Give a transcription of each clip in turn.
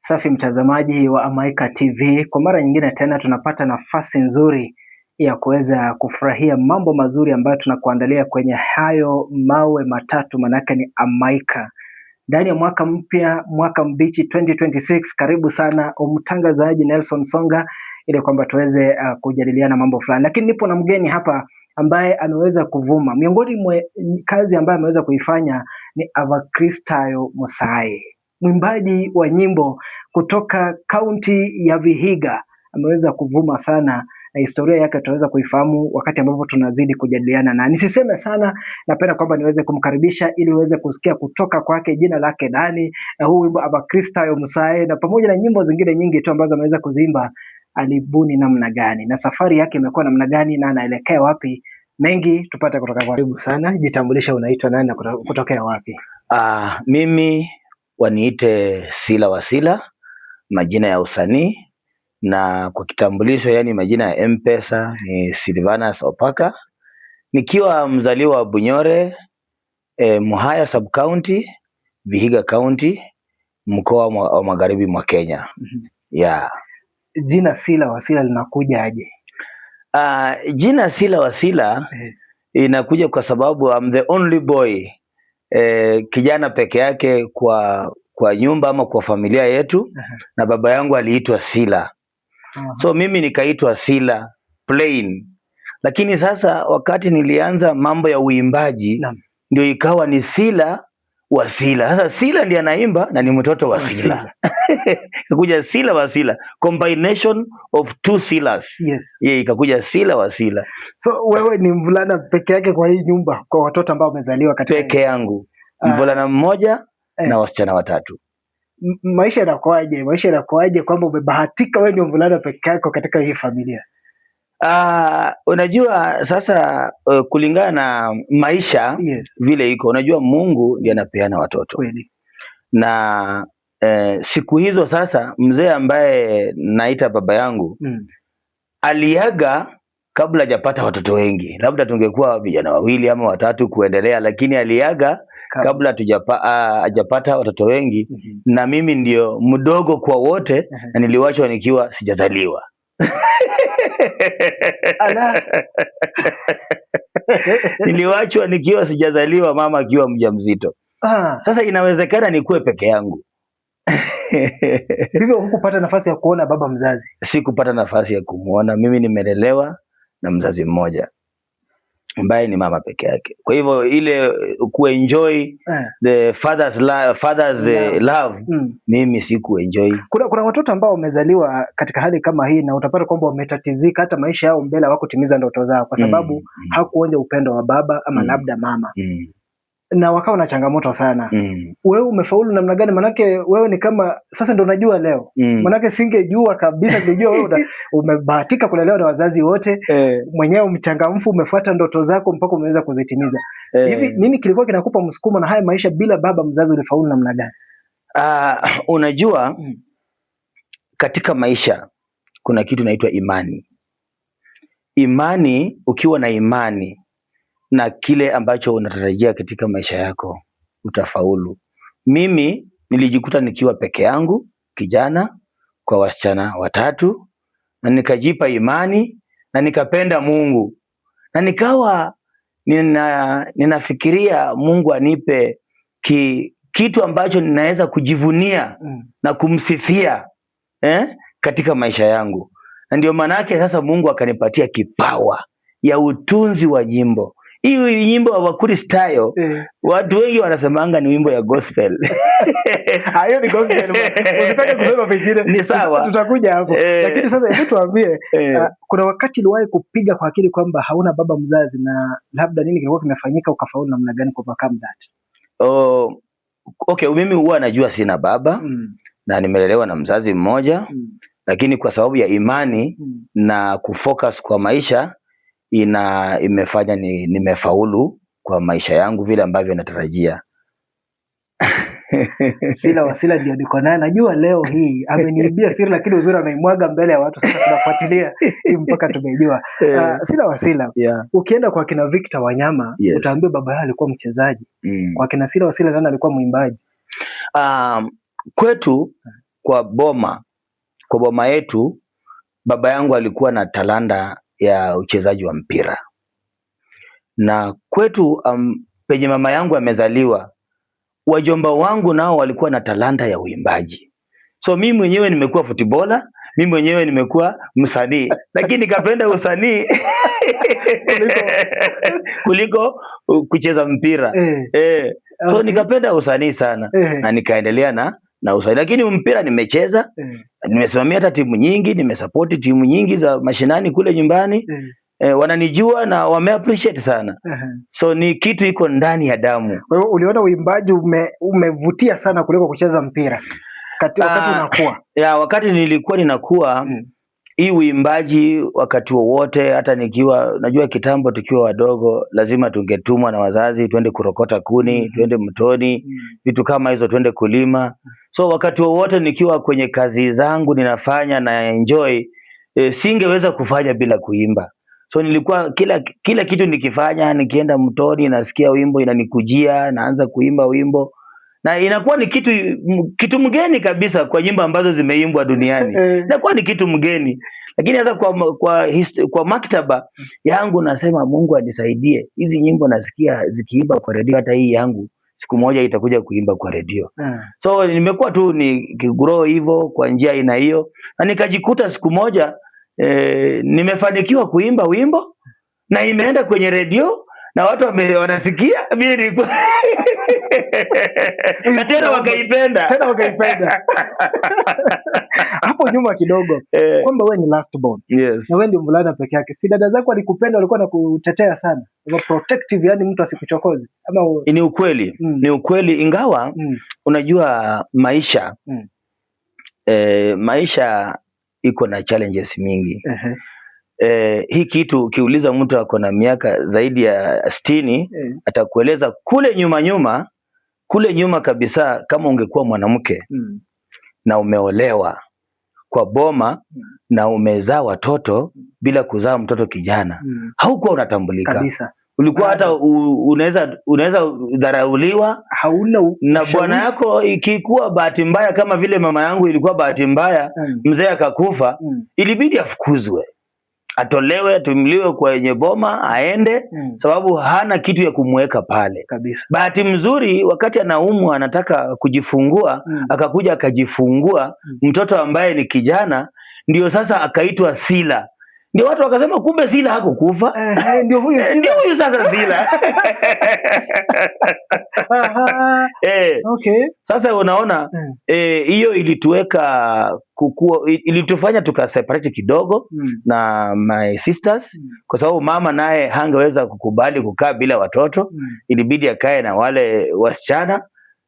Safi mtazamaji wa Amaika TV, kwa mara nyingine tena tunapata nafasi nzuri ya kuweza kufurahia mambo mazuri ambayo tunakuandalia kwenye hayo mawe matatu, manake ni Amaika. Ndani ya mwaka mpya, mwaka mbichi 2026, karibu sana mtangazaji Nelson Songa ili kwamba tuweze kujadiliana mambo fulani. Lakini nipo na mgeni hapa ambaye ameweza kuvuma. Miongoni mwa kazi ambayo ameweza kuifanya ni Avakristayo Musae, mwimbaji wa nyimbo kutoka kaunti ya Vihiga. Ameweza kuvuma sana na historia yake tutaweza kuifahamu wakati ambapo tunazidi kujadiliana, na nisiseme sana, napenda kwamba niweze kumkaribisha ili uweze kusikia kutoka kwake jina lake nani, na huu wimbo Avakristayo Musae na pamoja na nyimbo zingine nyingi tu ambazo ameweza kuziimba alibuni namna gani na safari yake imekuwa namna gani na anaelekea wapi. Mengi tupate kutoka kwa. Karibu sana, jitambulisha, unaitwa nani na kutokea wapi? Mimi waniite Sila Wasila, majina ya usanii, na kwa kitambulisho yani majina ya M-Pesa ni Silvanus Opaka, nikiwa mzaliwa wa Bunyore, Muhaya sub county, Vihiga county, mkoa wa magharibi mwa Kenya. Jina Sila Wasila linakuja aje? Jina Sila Wasila inakuja kwa sababu I'm the only boy, kijana peke yake kwa nyumba ama kwa familia yetu. Na baba yangu aliitwa Sila. So mimi nikaitwa Sila plain. Lakini sasa wakati nilianza mambo ya uimbaji ndio ikawa ni Sila Wasila. Sasa Sila ndiye anaimba na ni mtoto wa Sila. Ikakuja Sila Wasila, combination of two Silas. Yes. Ikakuja Sila Wasila. So wewe ni mvulana peke yake kwa hii nyumba, kwa watoto ambao wamezaliwa katika peke yangu? Mvulana mmoja na wasichana watatu. Maisha yanakuaje? Maisha yanakuaje kwamba umebahatika wewe ni mvulana peke yako katika hii familia? Unajua sasa, kulingana na maisha vile iko, unajua Mungu ndiye anapeana watoto. Kweli. Na siku hizo sasa mzee ambaye naita baba yangu aliaga kabla hajapata watoto wengi. Labda tungekuwa vijana wawili ama watatu kuendelea, lakini aliaga kabla hajapata watoto wengi. Na mimi ndio mdogo kwa wote na niliwachwa nikiwa sijazaliwa. Niliwachwa nikiwa sijazaliwa, mama akiwa mjamzito. Sasa inawezekana nikuwe peke yangu. Hivyo hukupata nafasi ya kuona baba mzazi? Sikupata nafasi ya kumuona. Mimi nimelelewa na mzazi mmoja ambaye ni mama peke yake. Kwa hivyo ile kuenjoy the father's love mimi sikuenjoy. Kuna watoto ambao wamezaliwa katika hali kama hii na utapata kwamba wametatizika, hata maisha yao mbele hawakutimiza ndoto zao kwa sababu hakuonja upendo wa baba ama labda mama. Na wakawa na changamoto sana. Wewe umefaulu namna gani? Manake wewe ni kama sasa ndo najua leo. Manake singejua kabisa, ningejua wewe umebahatika kulelewa na wazazi wote. Mwenyewe mchangamfu, umefuata ndoto zako mpaka umeweza kuzitimiza. Hivi nini kilikuwa kinakupa msukumo na haya maisha bila baba mzazi, ulifaulu namna gani? Unajua katika maisha kuna kitu inaitwa imani. Imani, ukiwa na imani na kile ambacho unatarajia katika maisha yako utafaulu. Mimi nilijikuta nikiwa peke yangu, kijana kwa wasichana watatu, na nikajipa imani na nikapenda Mungu, na nikawa ninafikiria Mungu anipe kitu ambacho ninaweza kujivunia na kumsifia katika maisha yangu. Na ndio manake sasa Mungu akanipatia kipawa ya utunzi wa nyimbo. Hii nyimbo wa Avakristayo, watu wengi wanasemanga ni wimbo ya gospel. Hayo ni gospel. Usitake kusema pengine. Ni sawa. Tutakuja hapo. Lakini sasa hebu tuambie, kuna wakati uliwahi kupiga kwa akili kwamba hauna baba mzazi, na labda nini kilikuwa kimefanyika ukafaulu namna gani ku overcome that? Okay, mimi huwa najua sina baba na nimelelewa na mzazi mmoja, lakini kwa sababu ya imani na kufocus kwa maisha imefanya nimefaulu kwa maisha yangu vile ambavyo natarajia. Sila Wasila ndio niko naye. Najua leo hii ameniibia siri, lakini uzuri anaimwaga mbele ya watu. Sasa tunafuatilia mpaka tumejua. Sila Wasila, ukienda kwa kina Victor Wanyama, utaambia baba yake alikuwa mchezaji. Kwa kina Sila Wasila nani alikuwa mwimbaji? Kwetu kwa boma yetu, baba yangu alikuwa na talanta ya uchezaji wa mpira, na kwetu penye mama yangu amezaliwa, wajomba wangu nao walikuwa na talanta ya uimbaji. So mimi mwenyewe nimekuwa footballer, mimi mwenyewe nimekuwa msanii, lakini nikapenda usanii kuliko kucheza mpira. So nikapenda usanii sana, na nikaendelea na usanii, lakini mpira nimecheza, nimesimamia hata timu nyingi, nimesupport timu nyingi za mashinani kule nyumbani. Wananijua na wame appreciate sana. So ni kitu iko ndani ya damu. Kwa hiyo uliona uimbaji umevutia sana kuliko kucheza mpira wakati unakuwa? Wakati nilikuwa ninakuwa, hii uimbaji wakati wowote, hata nikiwa najua kitambo tukiwa wadogo lazima tungetumwa na wazazi twende kurokota kuni, twende mtoni, vitu kama hizo, twende kulima. So wakati wowote nikiwa kwenye kazi zangu ninafanya na enjoy, singeweza kufanya bila kuimba. So nilikuwa kila kitu nikifanya, nikienda mtoni nasikia wimbo inanikujia, naanza kuimba wimbo, na inakuwa ni kitu mgeni kabisa kwa nyimbo ambazo zimeimbwa duniani. Inakuwa ni kitu mgeni, lakini sasa kwa maktaba yangu nasema Mungu anisaidie, hizi nyimbo nasikia zikiimba kwa redio, hata hii yangu siku moja itakuja kuimba kwa redio. So nimekuwa tu nikigrow hivyo kwa njia ina hiyo, na nikajikuta siku moja nimefanikiwa kuimba wimbo na imeenda kwenye redio na watu wanasikia vile nilikuwa na tena wakaipenda. Hapo nyuma kidogo, kwamba wewe ni last born. Yes. Na wewe ndio mvulana peke yake. Si dada zako walikupenda, walikuwa nakutetea sana? Kwa protective, yani mtu asikuchokoze. Ama ni ukweli. Ni ukweli, ingawa unajua maisha maisha iko na challenges mingi. Hii kitu ukiuliza mtu ako na miaka zaidi ya 60 atakueleza kule nyuma kabisa, kama ungekuwa mwanamke na umeolewa kwa boma na umezaa watoto bila kuzaa mtoto kijana, haukuwa unatambulika kabisa. Ulikuwa hata unaweza dharauliwa, na bwana yako ikikuwa bahati mbaya, kama vile mama yangu ilikuwa bahati mbaya, mzee akakufa, ilibidi afukuzwe, atolewe, atumliwe kwenye boma aende, sababu hana kitu ya kumweka pale kabisa. Bahati mzuri wakati anaumwa anataka kujifungua, akakuja akajifungua mtoto ambaye ni kijana, ndio sasa akaitwa Sila. Ndio watu wakasema kumbe Sila hakukufa. Ndio huyu Sila. Ndio huyu sasa Sila. Okay. Sasa unaona hiyo ilituweka ilitufanya tukaseparate kidogo na my sisters, kwa sababu mama naye hangeweza kukubali kukaa bila watoto. Ilibidi akae na wale wasichana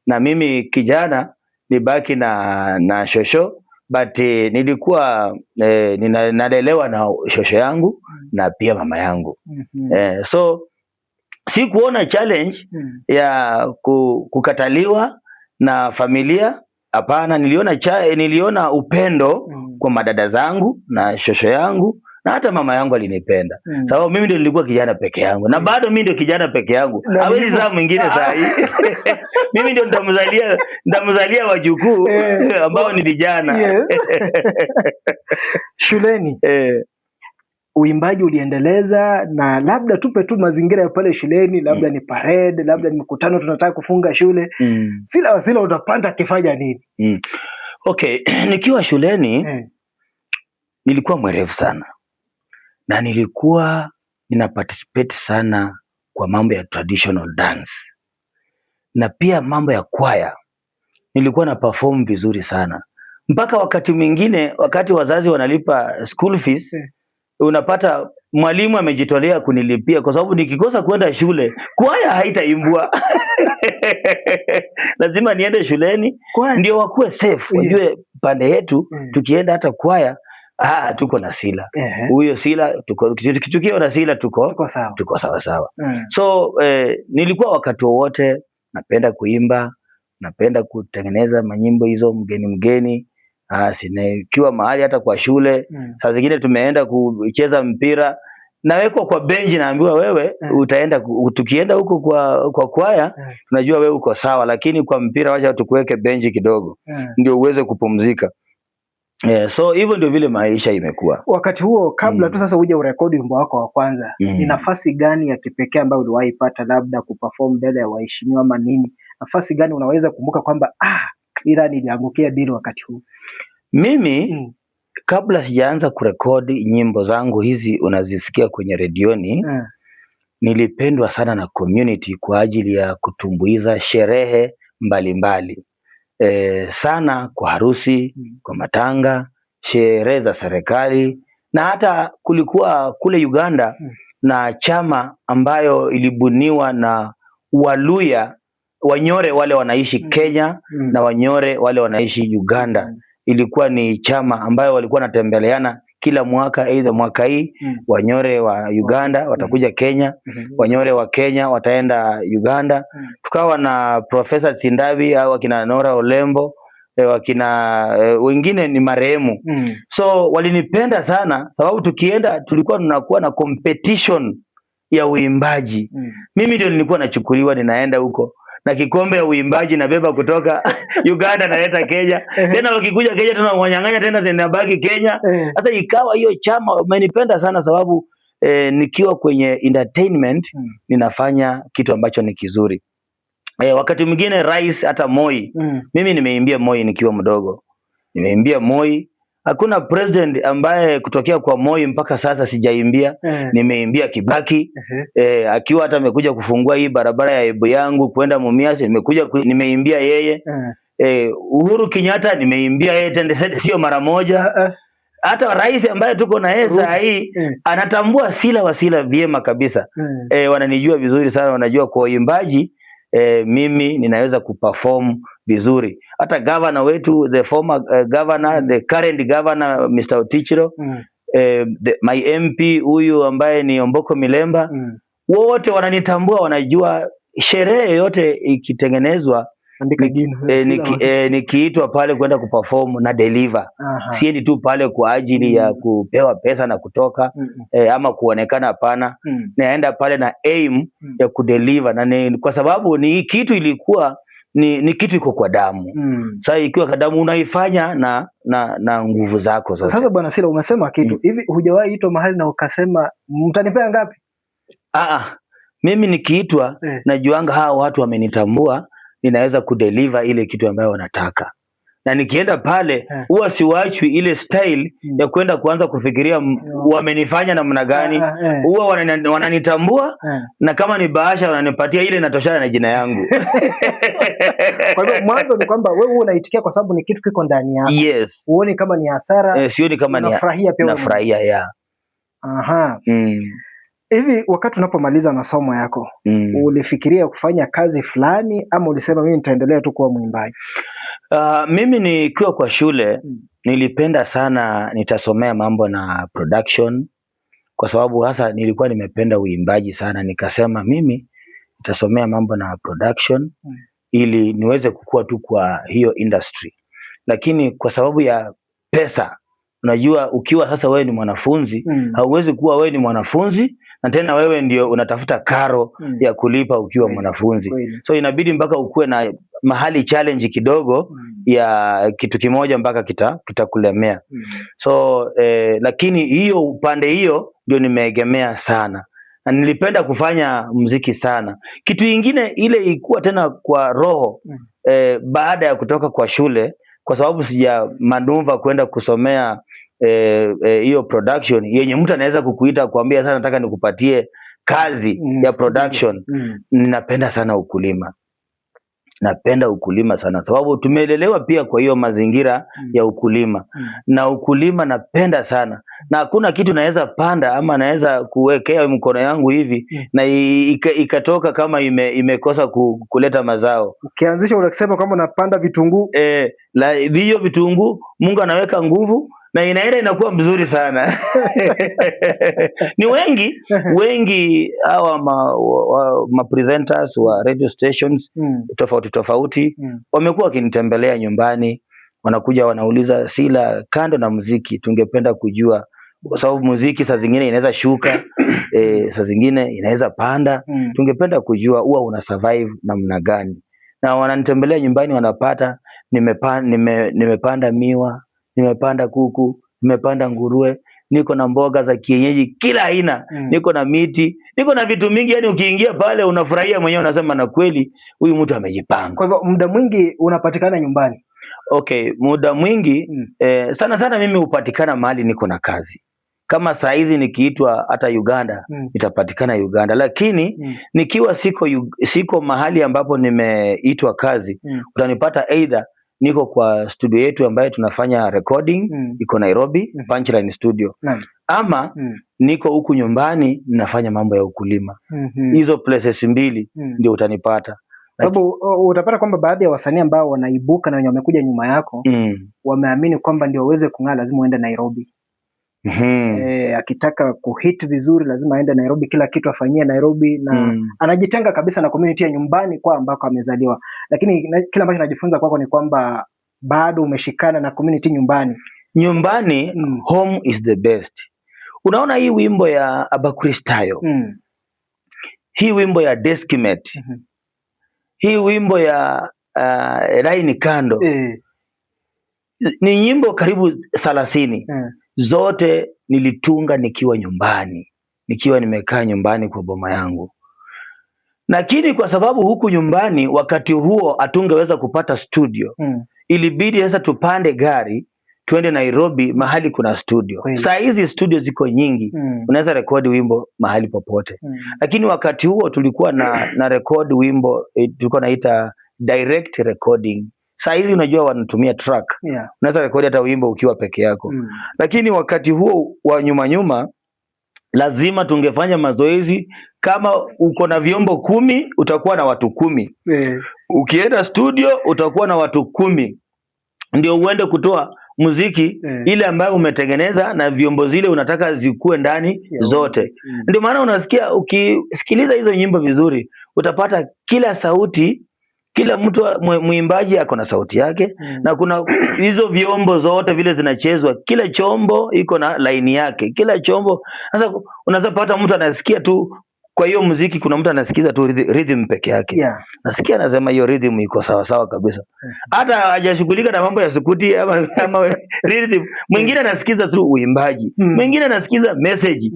na mimi kijana nibaki na shosho. But nilikuwa ninalelewa na shosho yangu na pia mama yangu. So si kuona challenge ya kukataliwa na familia, hapana. Niliona upendo kwa madada zangu na shosho yangu, na hata mama yangu alinipenda. Sababu mimi ndio nilikuwa kijana peke yangu, na bado mimi ndio kijana peke yangu. Hawezi zaa mwingine saa hii. Mimi ndio nitamzalia wajukuu ambao ni vijana. Yes. Shuleni uimbaji uliendeleza, na labda tupe tu mazingira ya pale shuleni, labda ni parade, labda ni mkutano tunataka kufunga shule. Sila utapanda akifanya nini? Okay, nikiwa shuleni nilikuwa mwerevu sana, na nilikuwa nina participate sana kwa mambo ya traditional dance, na pia mambo ya kwaya. Nilikuwa na perform vizuri sana, mpaka wakati mwingine, wakati wazazi wanalipa school fees, unapata mwalimu amejitolea kunilipia, kwa sababu nikikosa kwenda shule kwaya haitaimbwa. Lazima niende shuleni ndio wakuwe safe, wajue pande yetu tukienda hata kwaya tuko na Sila. Huyo Sila tukiwa na Sila tuko sawa sawa. So nilikuwa wakati wowote napenda kuimba, napenda kutengeneza manyimbo hizo mgeni. Ikiwa mahali hata kwa shule, saa zingine tumeenda kucheza mpira, nawekwa kwa benchi, naambiwa wewe utaenda, tukienda huko kwa kwaya tunajua wewe uko sawa, lakini kwa mpira wacha tukuweke benchi kidogo ndio uweze kupumzika. So hivyo ndio vile maisha imekuwa. Wakati huo kabla tu sasa uje urekodi wimbo wako wa kwanza, ni nafasi gani ya kipekee ambayo uliwahi pata, labda kuperform mbele ya waheshimiwa ama nini? Nafasi gani unaweza kumbuka kwamba ila niliangukia dili wakati huu? Mimi kabla sijaanza kurekodi nyimbo zangu hizi unazisikia kwenye redioni, nilipendwa sana na community kwa ajili ya kutumbuiza sherehe mbalimbali. Sana kwa harusi, kwa matanga, sherehe za serikali, na hata kulikuwa kule Uganda na chama ambayo ilibuniwa na Waluya, Wanyore wale wanaishi Kenya na Wanyore wale wanaishi Uganda. Ilikuwa ni chama ambayo walikuwa wanatembeleana kila mwaka, aidha mwaka hii Wanyore wa Uganda watakuja Kenya, Wanyore wa Kenya wataenda Uganda. Tukawa na Profesa Tsindabi au wakina Nora Olembo, wakina wengine ni marehemu. So walinipenda sana sababu tukienda tulikuwa tunakuwa na competition ya uimbaji. Mimi ndio nilikuwa nachukuliwa ninaenda huko na kikombe ya uimbaji nabeba kutoka Uganda naleta Kenya. Tena wakikuja Kenya tena wanyang'anya tena baki Kenya. Sasa ikawa hiyo chama wamenipenda sana sababu nikiwa kwenye entertainment ninafanya kitu ambacho ni kizuri. Wakati mwingine rais hata Moi, mimi nimeimbia Moi nikiwa mdogo. Nimeimbia Moi. Hakuna president ambaye kutokea kwa Moi mpaka sasa sijaimbia. Nimeimbia Kibaki, akiwa hata amekuja kufungua hii barabara ya Ebu yangu kwenda Mumias, nimeimbia yeye. Uhuru Kenyatta nimeimbia yeye tena, sio mara moja. Hata rais ambaye tuko na yeye saa hii anatambua Sila Wasila vyema kabisa. Wananijua vizuri sana, wanajua kwa uimbaji mimi ninaweza kuperform vizuri. Hata governor wetu, the former governor, the current governor Mr. Otichiro, my MP huyu ambaye ni Omboko Milemba, wote wananitambua, wanajua sherehe yote ikitengenezwa nikiitwa pale kwenda kuperform na deliver. Siendi tu pale kwa ajili ya kupewa pesa na kutoka ama kuonekana, hapana. Naenda pale na aim ya kudeliver, na kwa sababu ni kitu ilikuwa ni kitu iko kwa damu. Sasa ikiwa kwa damu unaifanya na nguvu zako zote. Sasa Bwana Sila, umesema kitu hivi, hujawahi itwa mahali na ukasema mtanipea ngapi? Mimi nikiitwa najuanga hao watu wamenitambua, ninaweza kudeliver ile kitu ambayo wanataka. Na nikienda pale huwa siwachwi ile style ya kwenda kuanza kufikiria wamenifanya namna gani. Huwa wananitambua na kama ni bahasha wananipatia ile inatoshana na jina yangu. Kwa hivyo mwanzo ni kwamba wewe unaitikia kwa sababu ni kitu kiko ndani yako. Yes. Uone kama ni hasara. Sioni kama ni nafurahia pia. Nafurahia ya. Hivi wakati unapomaliza masomo yako ulifikiria kufanya kazi fulani ama ulisema mimi nitaendelea tu kuwa mwimbaji? Mimi nikiwa kwa shule nilipenda sana nitasomea mambo na production, kwa sababu hasa nilikuwa nimependa uimbaji sana. Nikasema mimi nitasomea mambo na production ili niweze kukua tu kwa hiyo industry. Lakini kwa sababu ya pesa, unajua ukiwa sasa wewe ni mwanafunzi hauwezi kuwa wewe ni mwanafunzi na tena wewe ndio unatafuta karo ya kulipa ukiwa mwanafunzi. So inabidi mpaka ukue na mahali challenge kidogo ya kitu kimoja mpaka kitakulemea. So lakini hiyo upande hiyo ndio nimeegemea sana. Na nilipenda kufanya muziki sana. Kitu kingine ile ilikuwa tena kwa roho baada ya kutoka kwa shule, kwa sababu sija manuva kwenda kusomea hiyo production yenye mtu anaweza kukuita kuambia sana nataka nikupatie kazi ya production. Ninapenda sana ukulima. Napenda ukulima sana sababu tumelelewa pia kwa hiyo mazingira ya ukulima. Na ukulima napenda sana. Na hakuna kitu naweza panda ama naweza kuwekea mkono yangu hivi na ikatoka kama imekosa kuleta mazao. Ukianzisha unasema kama unapanda vitunguu. Hiyo vitunguu Mungu anaweka nguvu na inaenda inakuwa mzuri sana. Ni wengi hawa ma presenters wa radio stations tofauti wamekuwa wakinitembelea nyumbani, wanakuja wanauliza, Sila, kando na muziki tungependa kujua kwa sababu muziki saa zingine inaweza shuka saa zingine inaweza panda. Tungependa kujua huwa una survive namna gani, na wananitembelea nyumbani wanapata nimepanda miwa, nimepanda kuku, nimepanda nguruwe, niko na mboga za kienyeji kila aina, niko na miti, niko na vitu mingi. Yani ukiingia pale unafurahia mwenyewe, unasema na kweli huyu mtu amejipanga. Kwa hivyo muda mwingi unapatikana nyumbani? Okay, muda mwingi sana sana mimi hupatikana mahali niko na kazi. Kama saa hizi nikiitwa hata Uganda nitapatikana Uganda, lakini nikiwa siko mahali ambapo nimeitwa kazi utanipata either niko kwa studio yetu ambayo tunafanya recording iko Nairobi, Punchline Studio, ama niko huku nyumbani ninafanya mambo ya ukulima. Hizo places mbili ndio utanipata. Sababu utapata kwamba baadhi ya wasanii ambao wanaibuka na wenye wamekuja nyuma yako wameamini kwamba ndio uweze kung'aa lazima uende Nairobi. Akitaka kuhit vizuri lazima aende Nairobi, kila kitu afanyie Nairobi, na anajitenga kabisa na community ya nyumbani kwa ambako amezaliwa. Lakini kila ambacho najifunza kwako ni kwamba bado umeshikana na community nyumbani. Home is the best. Unaona hii wimbo ya Abakristayo, hii wimbo ya Deskimate, hii wimbo ya Laini Kando, ni nyimbo karibu 30. Zote nilitunga nikiwa nyumbani, nikiwa nimekaa nyumbani kwa boma yangu. Lakini kwa sababu huku nyumbani wakati huo hatungeweza kupata studio, ilibidi sasa tupande gari tuende Nairobi mahali kuna studio. Saa hizi studio ziko nyingi, unaweza rekodi wimbo mahali popote. Lakini wakati huo tulikuwa na record wimbo, tulikuwa naita direct recording. Saa hizi unajua wanatumia track, unaweza rekodi hata wimbo ukiwa peke yako. Lakini wakati huo wa nyuma lazima tungefanya mazoezi. Kama uko na vyombo 10 utakuwa na watu 10. Ukienda studio utakuwa na watu 10, ndio uende kutoa muziki ile ambayo umetengeneza na vyombo zile unataka zikuwe ndani zote. Ndio maana unasikia ukisikiliza hizo nyimbo vizuri utapata kila sauti, kila mtu mwimbaji ako na sauti yake, na kuna hizo vyombo zote vile zinachezwa, kila chombo iko na laini yake, kila chombo. Sasa unaweza pata mtu anasikia tu kwa hiyo muziki, kuna mtu anasikiza tu rhythm peke yake, nasikia anasema hiyo rhythm iko sawa sawa kabisa, hata hajashughulika na mambo ya sukuti ama rhythm. Mwingine anasikiza tu uimbaji, mwingine anasikiza message.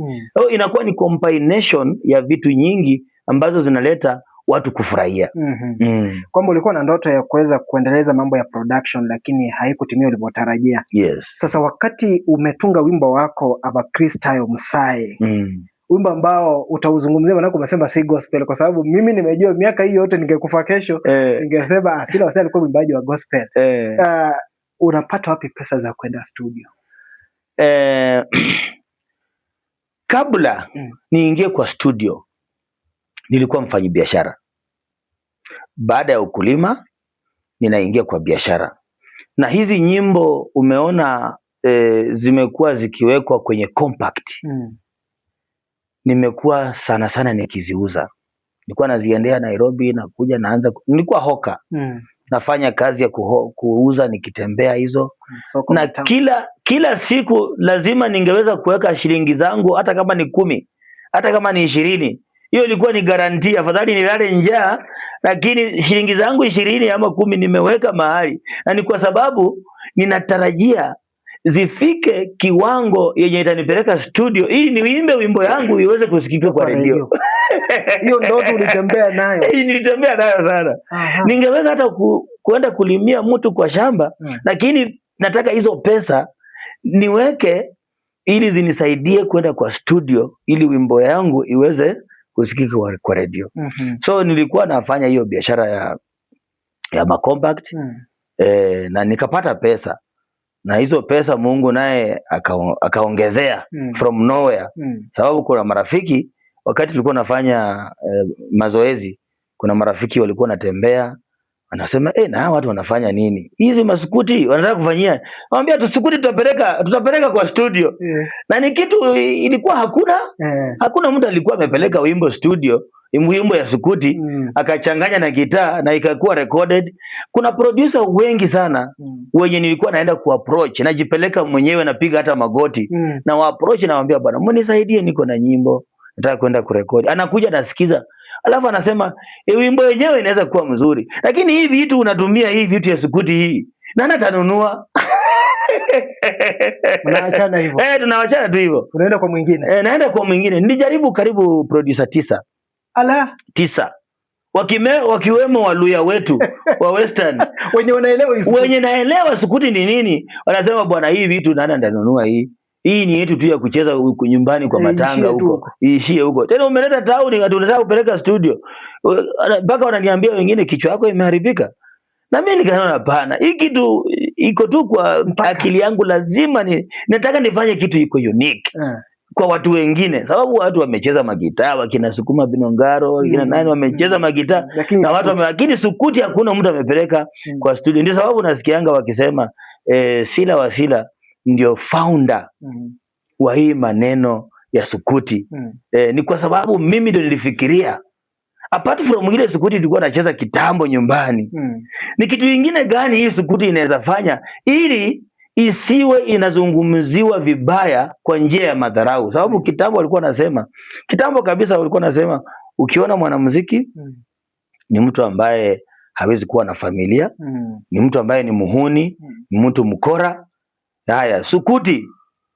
Inakuwa ni combination ya vitu nyingi ambazo zinaleta watu kufurahia. Kwamba ulikuwa na ndoto ya kuweza kuendeleza mambo ya production lakini haikutimia ulivyotarajia. Sasa wakati umetunga wimbo wako Abakristayo Msae, wimbo ambao utauzungumzia, maana umesema si gospel, kwa sababu mimi nimejua miaka hii yote ningekufa kesho ningesema Asila Wasai alikuwa mwimbaji wa gospel. Unapata wapi pesa za kwenda studio? Kabla niingie kwa studio nilikuwa mfanyabiashara. Baada ya ukulima ninaingia kwa biashara, na hizi nyimbo umeona zimekuwa zikiwekwa kwenye compact. Nimekuwa sana sana nikiziuza. Nilikuwa naziendea Nairobi, nakuja naanza, nilikuwa hoka, nafanya kazi ya kuuza nikitembea hizo na kila siku lazima ningeweza kuweka shilingi zangu, hata kama ni 10, hata kama ni 20. Hiyo ilikuwa ni guarantee. Afadhali nilale njaa, lakini shilingi zangu 20 ama 10 nimeweka mahali, na ni kwa sababu ninatarajia zifike kiwango yenye itanipeleka studio ili niimbe wimbo yangu iweze kusikika kwa redio. Hiyo ndoto ulitembea nayo? Nilitembea nayo sana. Ningeweza hata kuenda kulimia mtu kwa shamba, lakini nataka hizo pesa niweke ili zinisaidie kwenda kwa studio ili wimbo yangu iweze kusikika kwa redio. So nilikuwa nafanya hiyo biashara ya compact na nikapata pesa, na hizo pesa Mungu naye akaongezea from nowhere. Sababu kuna marafiki wakati tulikuwa nafanya mazoezi, kuna marafiki walikuwa natembea Anasema na watu wanafanya nini? Hizi masukuti wanataka kufanyia. Anambia tusukuti tutapeleka kwa studio. Na ni kitu ilikuwa hakuna mtu alikuwa amepeleka wimbo studio, wimbo ya sukuti akachanganya na gitaa na ikakuwa recorded. Kuna producer wengi sana wenye nilikuwa naenda ku approach, najipeleka mwenyewe, napiga hata magoti na wa approach, nawaambia bwana mnisaidie, niko na nyimbo nataka kwenda kurekodi. Anakuja nasikiza, alafu anasema wimbo wenyewe inaweza kuwa mzuri, lakini hii vitu unatumia hii vitu ya sukuti hii nani atanunua? Mnaachana hivyo. Tunawachana tu hivyo. Unaenda kwa mwingine. Naenda kwa mwingine. Nilijaribu karibu producer 9. Ala, 9. Wakiwemo Waluya wetu wa Western wenye wanaelewa sukuti. Wenye naelewa sukuti ni nini? Wanasema bwana hii vitu nani atanunua hii? Hii ni yetu tu ya kucheza huko nyumbani kwa matanga huko. Iishie huko. Tena umeleta town unataka kupeleka studio. Mpaka wananiambia wengine kichwa yako imeharibika. Na mimi nikaona hapana. Hii kitu iko tu kwa akili yangu, lazima nataka nifanye kitu iko unique. Kwa watu wengine, sababu watu wamecheza magitaa, wakina Sukuma Binongaro, wakina nani wamecheza magitaa na watu lakini sukuti hakuna mtu amepeleka kwa studio. Ndio sababu nasikianga wakisema Sila wa Sila ndio founder wa hii maneno ya sukuti. Ni kwa sababu mimi ndio nilifikiria, apart from ile sukuti tulikuwa nacheza kitambo nyumbani, ni kitu kingine gani hii sukuti inaweza fanya ili isiwe inazungumziwa vibaya kwa njia ya madharau. Sababu kitambo walikuwa nasema, kitambo kabisa walikuwa nasema ukiona mwanamuziki ni mtu ambaye hawezi kuwa na familia, ni mtu ambaye ni muhuni, ni mtu mkora. Haya, sukuti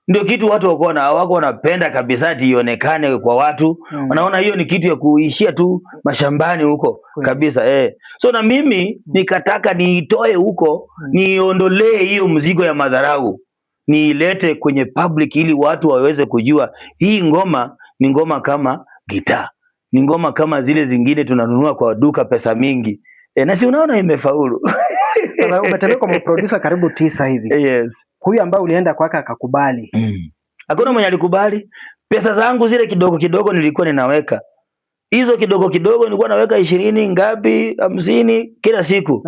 ndio kitu watu wako wanapenda kabisa ionekane kwa watu. Wanaona hiyo ni kitu ya kuishia tu mashambani huko kabisa. So na mimi nikataka niitoe huko, niondolee hiyo mzigo ya madharau, niilete kwenye public ili watu waweze kujua hii ngoma ni ngoma kama gitaa, ni ngoma kama zile zingine tunanunua kwa duka pesa mingi. Na si unaona imefaulu. Umetembea kwa producer karibu 9 hivi. Yes. Huyu ambaye ulienda kwake akakubali. Hakuna mwenye alikubali. Pesa zangu zile kidogo kidogo nilikuwa ninaweka. Hizo kidogo kidogo nilikuwa naweka 20 ngapi, 50 kila siku.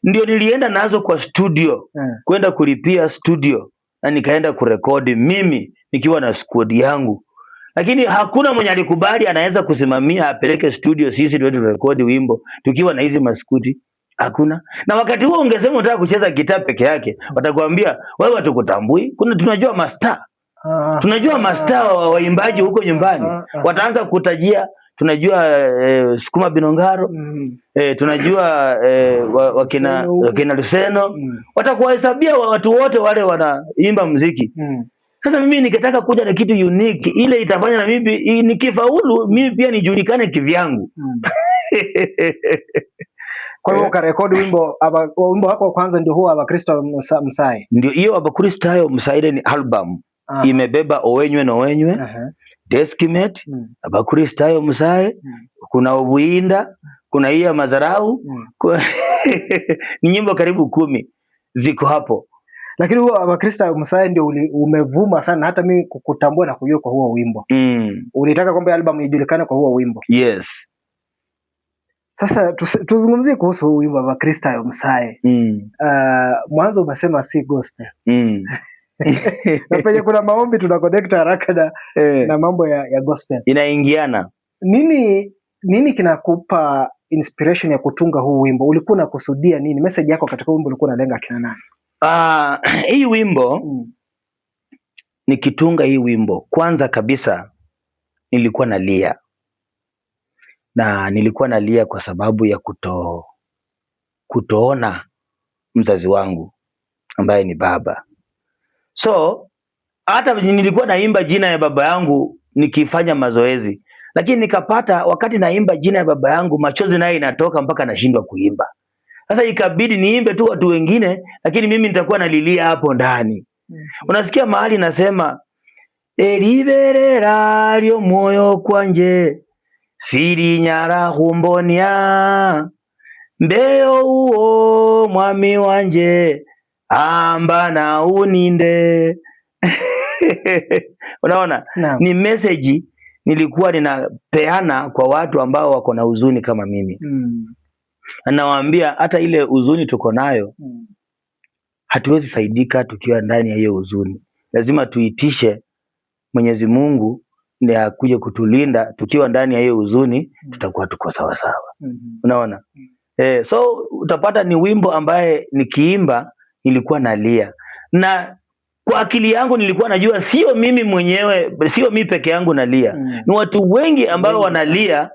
Ndio nilienda nazo kwa studio. Kwenda kulipia studio. Na nikaenda kurekodi mimi nikiwa na squad yangu. Lakini hakuna mwenye alikubali anaweza kusimamia apeleke studio sisi ndio turekodi wimbo tukiwa na hizi maskuti. Hakuna. Na wakati huo ungesema unataka kucheza gitaa peke yake, watakwambia wewe hatukutambui. Tunajua master. Tunajua master wa waimbaji huko nyumbani. Wataanza kutajia, tunajua Sukuma Binongaro, tunajua wakina Luseno. Watakuhesabia watu wote wale wanaimba muziki. Sasa mimi nikitaka kuja na kitu unique ile itafanya na mimi nikifaulu mimi pia nijulikane kivyangu. Kwa hiyo ukarekodi wimbo wako kwanza ndio huo Abakristo Msae. Ndio hiyo Abakristo Msae ni album. Imebeba Owenywe na Owenywe, Deskimate, Abakristo Msae, kuna Ubuinda, kuna hii ya Mazarau. Ni nyimbo karibu 10 ziko hapo. Lakini huo Abakristo Msae ndio umevuma sana, hata mimi kukutambua na kujua kwa huo wimbo. Ulitaka kwamba album ijulikane kwa huo wimbo. Yes. Sasa tuzungumzie kuhusu wimbo wa Abakristo Msae. Mwanzo umesema si gospel. Na penye kuna maombi tuna connect haraka na mambo ya gospel. Inaingiana. Nini kinakupa inspiration ya kutunga huu wimbo? Ulikuwa unakusudia nini? Message yako katika wimbo ulikuwa unalenga kina nani? Hii wimbo nikitunga hii wimbo, kwanza kabisa nilikuwa nalia. Na nilikuwa nalia kwa sababu ya kutoona mzazi wangu ambaye ni baba. So hata nilikuwa naimba jina ya baba yangu nikifanya mazoezi, lakini nikapata wakati naimba jina ya baba yangu machozi naye inatoka mpaka nashindwa kuimba. Sasa ikabidi niimbe tu watu wengine, lakini mimi nitakuwa nalilia hapo ndani. Unasikia mahali nasema eliberera lyo moyo kwanje siri nyara humbonia mbeyo uo mwami wanje amba na uninde. Unaona? Ni message nilikuwa ninapeana kwa watu ambao wako na huzuni kama mimi. Nawaambia hata ile huzuni tuko nayo hatuwezi saidika tukiwa ndani ya hiyo huzuni. Lazima tuitishe Mwenyezi Mungu ndiye akuje kutulinda. Tukiwa ndani ya hiyo huzuni tutakuwa tuko sawa sawa. Unaona? So utapata ni wimbo ambaye nikiimba nilikuwa nalia, na kwa akili yangu nilikuwa najua sio mimi mwenyewe, sio mimi peke yangu nalia, ni watu wengi ambao wanalia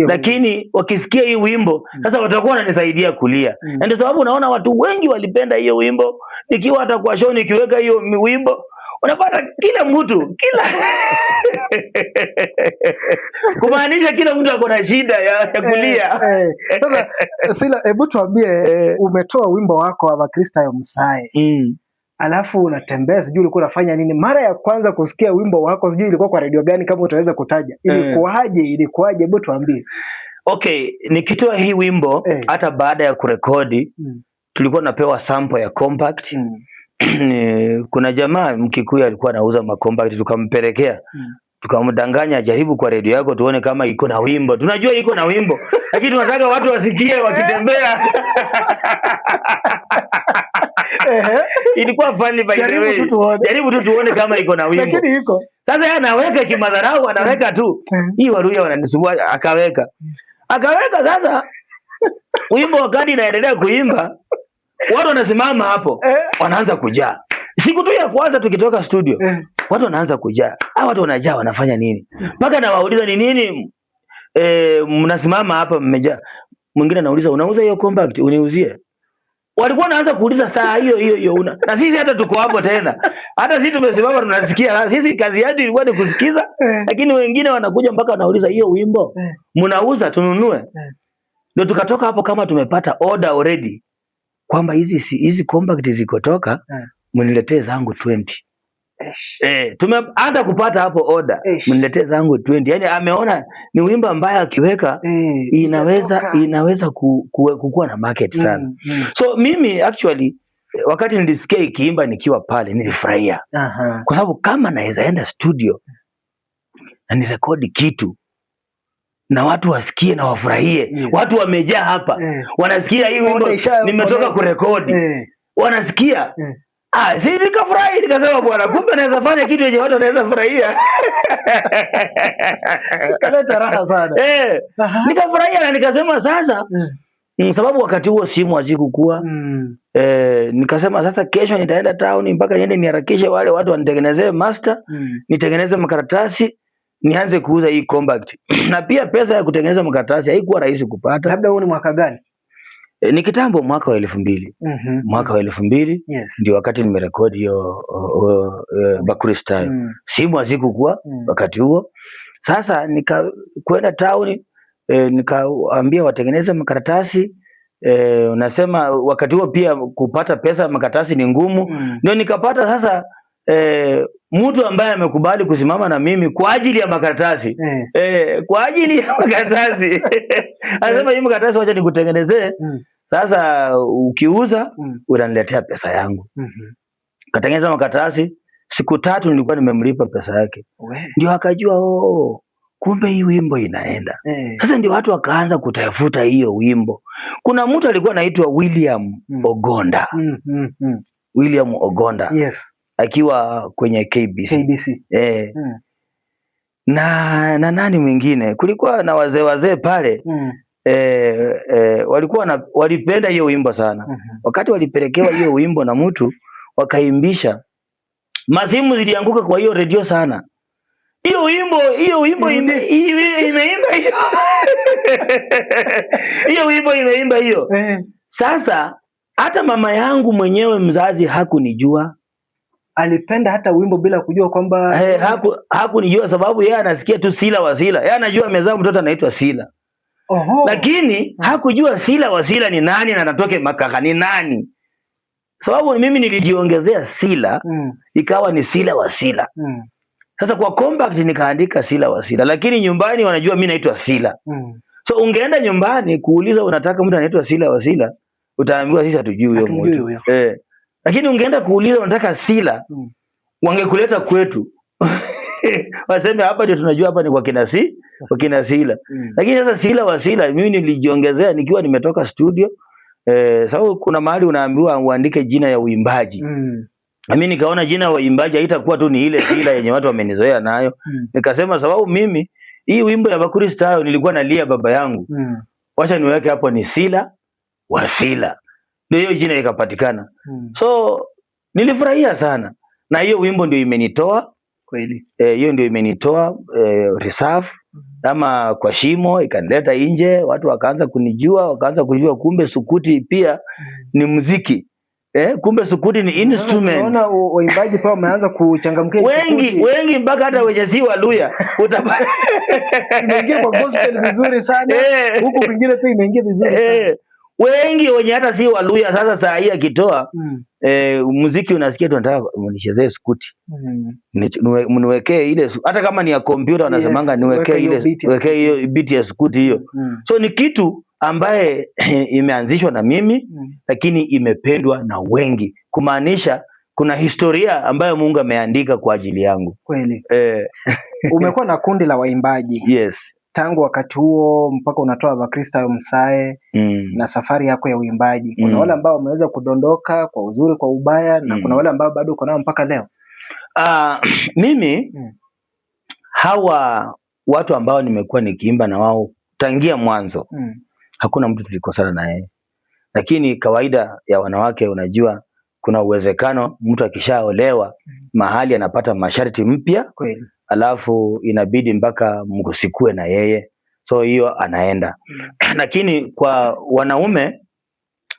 lakini wakisikia hii wimbo sasa watakuwa wananisaidia kulia. Na ndio sababu unaona watu wengi walipenda hiyo wimbo. Nikiwa hata kwa show nikiweka hiyo wimbo unapata kila mtu kumaanisha kila mtu ako na shida ya kulia. Sasa Sila, hebu tuambie, umetoa wimbo wako wa Kristo ya Msae. Alafu unatembea, sijui ulikuwa unafanya nini mara ya kwanza kusikia wimbo wako, sijui ilikuwa kwa radio gani, kama utaweza kutaja ilikuwaje? Hebu tuambie. Okay, nikitoa hii wimbo hata baada ya kurekodi tulikuwa napewa sample ya compact. Kuna jamaa Mkikuyu alikuwa anauza compact, tukampelekea tukamdanganya, jaribu kwa radio yako tuone kama iko na wimbo. Tunajua iko na wimbo lakini tunataka watu wasikie wakitembea. Ilikuwa funny by the way. Jaribu tu tuone kama iko na wimbo. Lakini iko. Sasa yeye anaweka kimadharau, anaweka tu. Hii Waluhya wananisumbua, akaweka. Sasa wimbo wakati inaendelea kuimba, watu wanasimama hapo, wanaanza kujaa. Siku tu ya kwanza tukitoka studio, watu wanaanza kujaa. Hao watu wanajaa wanafanya nini? Mpaka nawauliza ni nini mnasimama hapa mmejaa? Mwingine anauliza unauza hiyo compact uniuzie? Walikuwa wanaanza kuuliza saa hiyo una. Na sisi hata tuko hapo tena. Hata sisi tumesimama tunasikia. Sisi kazi yetu ilikuwa ni kusikiza, lakini wengine wanakuja mpaka wanauliza hiyo wimbo mnauza tununue. Ndio tukatoka hapo kama tumepata order already kwamba hizi compact zikotoka mniletee zangu 20. Tumeanza kupata hapo order, mniletee zangu 20. Yaani ameona ni wimbo ambaye akiweka inaweza kukua na market sana. So mimi actually wakati nilisikia ikiimba nikiwa pale nilifurahia. Kwa sababu kama naweza enda studio na nirekodi kitu na watu wasikie na wafurahie, watu wamejaa hapa, wanasikia hii wimbo nimetoka kurekodi, wanasikia si nikafurahi, nikasema bwana, kumbe naweza fanya kitu yenye watu wanaweza furahia. Kaleta raha sana. Nikafurahia na nikasema sasa, sababu wakati huo simu hazikukua, nikasema sasa kesho nitaenda town mpaka niende niharakishe wale watu wanitengenezee master, nitengeneze makaratasi, nianze kuuza hii compact. Na pia pesa ya kutengeneza makaratasi haikuwa rahisi kupata. Labda huo ni mwaka gani? Ni kitambo, mwaka wa 2000. Mwaka wa 2000 ndio wakati nimerekodi hiyo Bakristo. Simu hazikukua wakati huo. Sasa nikakwenda town, nikaambia watengeneze makaratasi. Unasema wakati huo pia kupata pesa makaratasi ni ngumu. Ndio nikapata sasa mtu ambaye amekubali kusimama na mimi kwa ajili ya makaratasi. Kwa ajili ya makaratasi. Anasema hii makaratasi wacha nikutengenezee. Sasa ukiuza unaniletea pesa yangu. Katengeneza makaratasi, siku 3 nilikuwa nimemlipa pesa yake. Ndio akajua kumbe hii wimbo inaenda. Sasa ndio watu wakaanza kutafuta hiyo wimbo. Kuna mtu alikuwa anaitwa William Ogonda. William Ogonda. Yes. Akiwa kwenye KBC. Na nani mwingine? Kulikuwa na wazee pale. Walipenda hiyo wimbo sana. Wakati walipelekewa hiyo wimbo na mtu wakaimbisha, masimu zilianguka kwa hiyo radio sana. Hiyo wimbo imeimba hiyo. Hiyo wimbo imeimba hiyo. Sasa hata mama yangu mwenyewe mzazi hakunijua. Alipenda hata wimbo bila kujua kwamba hakunijua, sababu yeye anasikia tu Sila wa Sila. Yeye anajua amezaa mtoto anaitwa Sila. Lakini hakujua Sila wa Sila ni nani na anatoke Makaka ni nani. Sababu mimi nilijiongezea Sila, ikawa ni Sila wa Sila. Sasa kwa compact nikaandika Sila wa Sila, lakini nyumbani wanajua mimi naitwa Sila. So ungeenda nyumbani kuuliza unataka mtu anaitwa Sila wa Sila, utaambiwa sisi hatujui huyo mtu. Lakini ungeenda kuuliza unataka Sila, wangekuleta kwetu. Waseme hapa ndio tunajua hapa ni kwa kina wakina Sila. Lakini sasa Sila wa Sila mimi nilijiongezea nikiwa nimetoka studio. Sababu kuna mahali unaambiwa uandike jina ya uimbaji. Mimi nikaona jina ya uimbaji haitakuwa tu ni ile Sila yenye watu wamenizoea nayo. Nikasema sababu mimi hii wimbo ya Bakuri Style nilikuwa nalia baba yangu. Wacha niweke hapo ni Sila wa Sila. Ndio hiyo jina ikapatikana. So nilifurahia sana. Na hiyo wimbo ndio imenitoa kweli. Hiyo ndio imenitoa reserve ama kwa shimo, ikanileta nje, watu wakaanza kunijua, wakaanza kujua kumbe sukuti pia ni muziki. Kumbe sukuti ni instrument. Unaona waimbaji pia wameanza kuchangamkia wengi mpaka hata wenye si Waluya utapata imeingia kwa gospel vizuri sana. Huko kwingine pia imeingia vizuri sana. Wengi wenye hata si Waluya sasa saa hii akitoa muziki unasikia tunataka mnichezee sukuti. Mniwekee ile hata kama ni ya kompyuta wanasemanga niwekee ile wekee hiyo beat ya sukuti hiyo. So ni kitu ambaye imeanzishwa na mimi lakini imependwa na wengi, kumaanisha kuna historia ambayo Mungu ameandika kwa ajili yangu. Kweli. Umekuwa na kundi la waimbaji. Yes. Tangu wakati huo mpaka unatoa Bakuri Style Msae na safari yako ya uimbaji. Kuna wale ambao wameweza kudondoka kwa uzuri kwa ubaya na kuna wale ambao bado uko nao mpaka leo. Mimi hawa watu ambao nimekuwa nikiimba na wao tangia mwanzo. Hakuna mtu tulikosana na yeye. Lakini kawaida ya wanawake unajua kuna uwezekano mtu akishaolewa mahali anapata masharti mpya. Kweli. Alafu inabidi mpaka mkusikue na yeye. So hiyo anaenda. Lakini kwa wanaume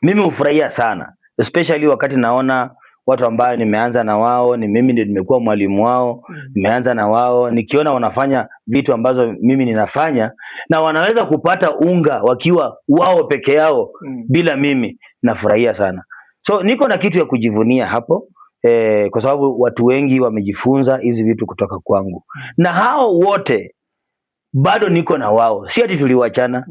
mimi hufurahia sana. Especially wakati naona watu ambao nimeanza na wao, ni mimi ndio nimekuwa mwalimu wao, nimeanza na wao, nikiona wanafanya vitu ambazo mimi ninafanya na wanaweza kupata unga wakiwa wao peke yao bila mimi, nafurahia sana. So niko na kitu ya kujivunia hapo. Kwa sababu watu wengi wamejifunza hizi vitu kutoka kwangu. Na hao wote bado niko na wao. Si ati tuliwachana.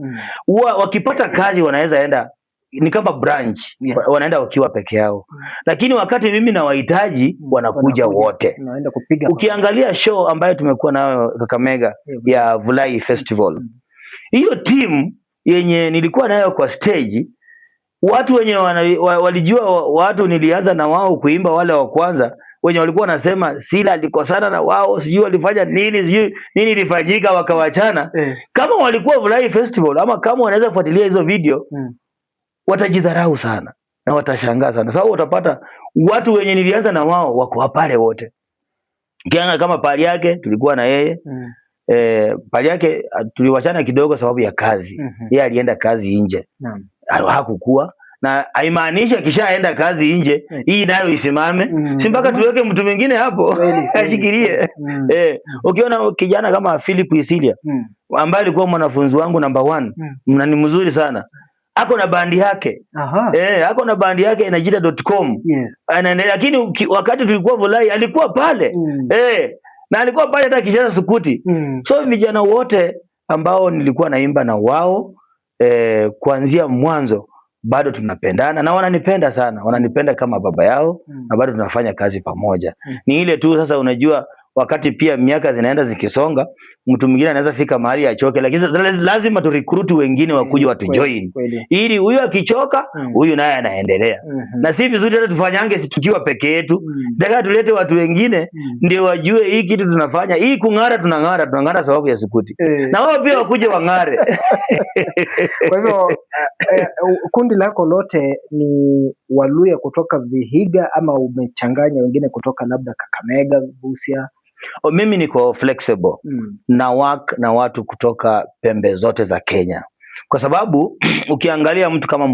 Wakipata kazi wanaweza enda ni kama branch. Wanaenda wakiwa peke yao. Lakini wakati mimi nawahitaji wanakuja wote. Ukiangalia show ambayo tumekuwa nayo Kakamega ya Vulai Festival. Hiyo team yenye nilikuwa nayo kwa stage, watu wenye walijua watu nilianza na wao kuimba wale wa kwanza, wenye walikuwa wanasema Sila alikosana na wao, sijui walifanya nini, sijui nini ilifanyika wakawachana. Kama walikuwa Vulai Festival ama kama wanaweza kufuatilia hizo video, watajidharau sana na watashangaa sana. Sababu utapata watu wenye nilianza na wao wako pale wote. Kianga kama pali yake tulikuwa na yeye. Pali yake tuliwachana kidogo sababu ya kazi. Yeye alienda kazi nje. Hakukua. Na haimaanishi akishaenda kazi nje hii nayo isimame. Si mpaka tuweke mtu mwingine hapo ashikilie. Ukiona kijana kama Philip Isilia ambaye alikuwa mwanafunzi wangu number 1, ni mzuri sana. Ako na bandi yake. Ako na bandi yake inajida.com. Anaendelea, lakini wakati tulikuwa Vulai alikuwa pale. Na alikuwa pale hata kicheza sukuti. So vijana wote ambao nilikuwa naimba na wao kuanzia mwanzo bado tunapendana na wananipenda sana. Wananipenda kama baba yao na bado tunafanya kazi pamoja. Ni ile tu sasa unajua wakati pia miaka zinaenda zikisonga, mtu mwingine anaweza fika mahali achoke, lakini lazima tu recruit wengine wakuje watu join. Ili huyu akichoka, huyu naye anaendelea. Na si vizuri hata tufanyange tukiwa peke yetu. Nataka tulete watu wengine ndio wajue hii kitu tunafanya. Hii kung'ara tunang'ara sababu ya sukuti. Na wao pia wakuje wang'are. Kwa hivyo kundi lako lote ni Waluya kutoka Vihiga ama umechanganya wengine kutoka labda Kakamega, Busia? Mimi niko flexible. Na work na watu kutoka pembe zote za Kenya. Kwa sababu ukiangalia mtu kama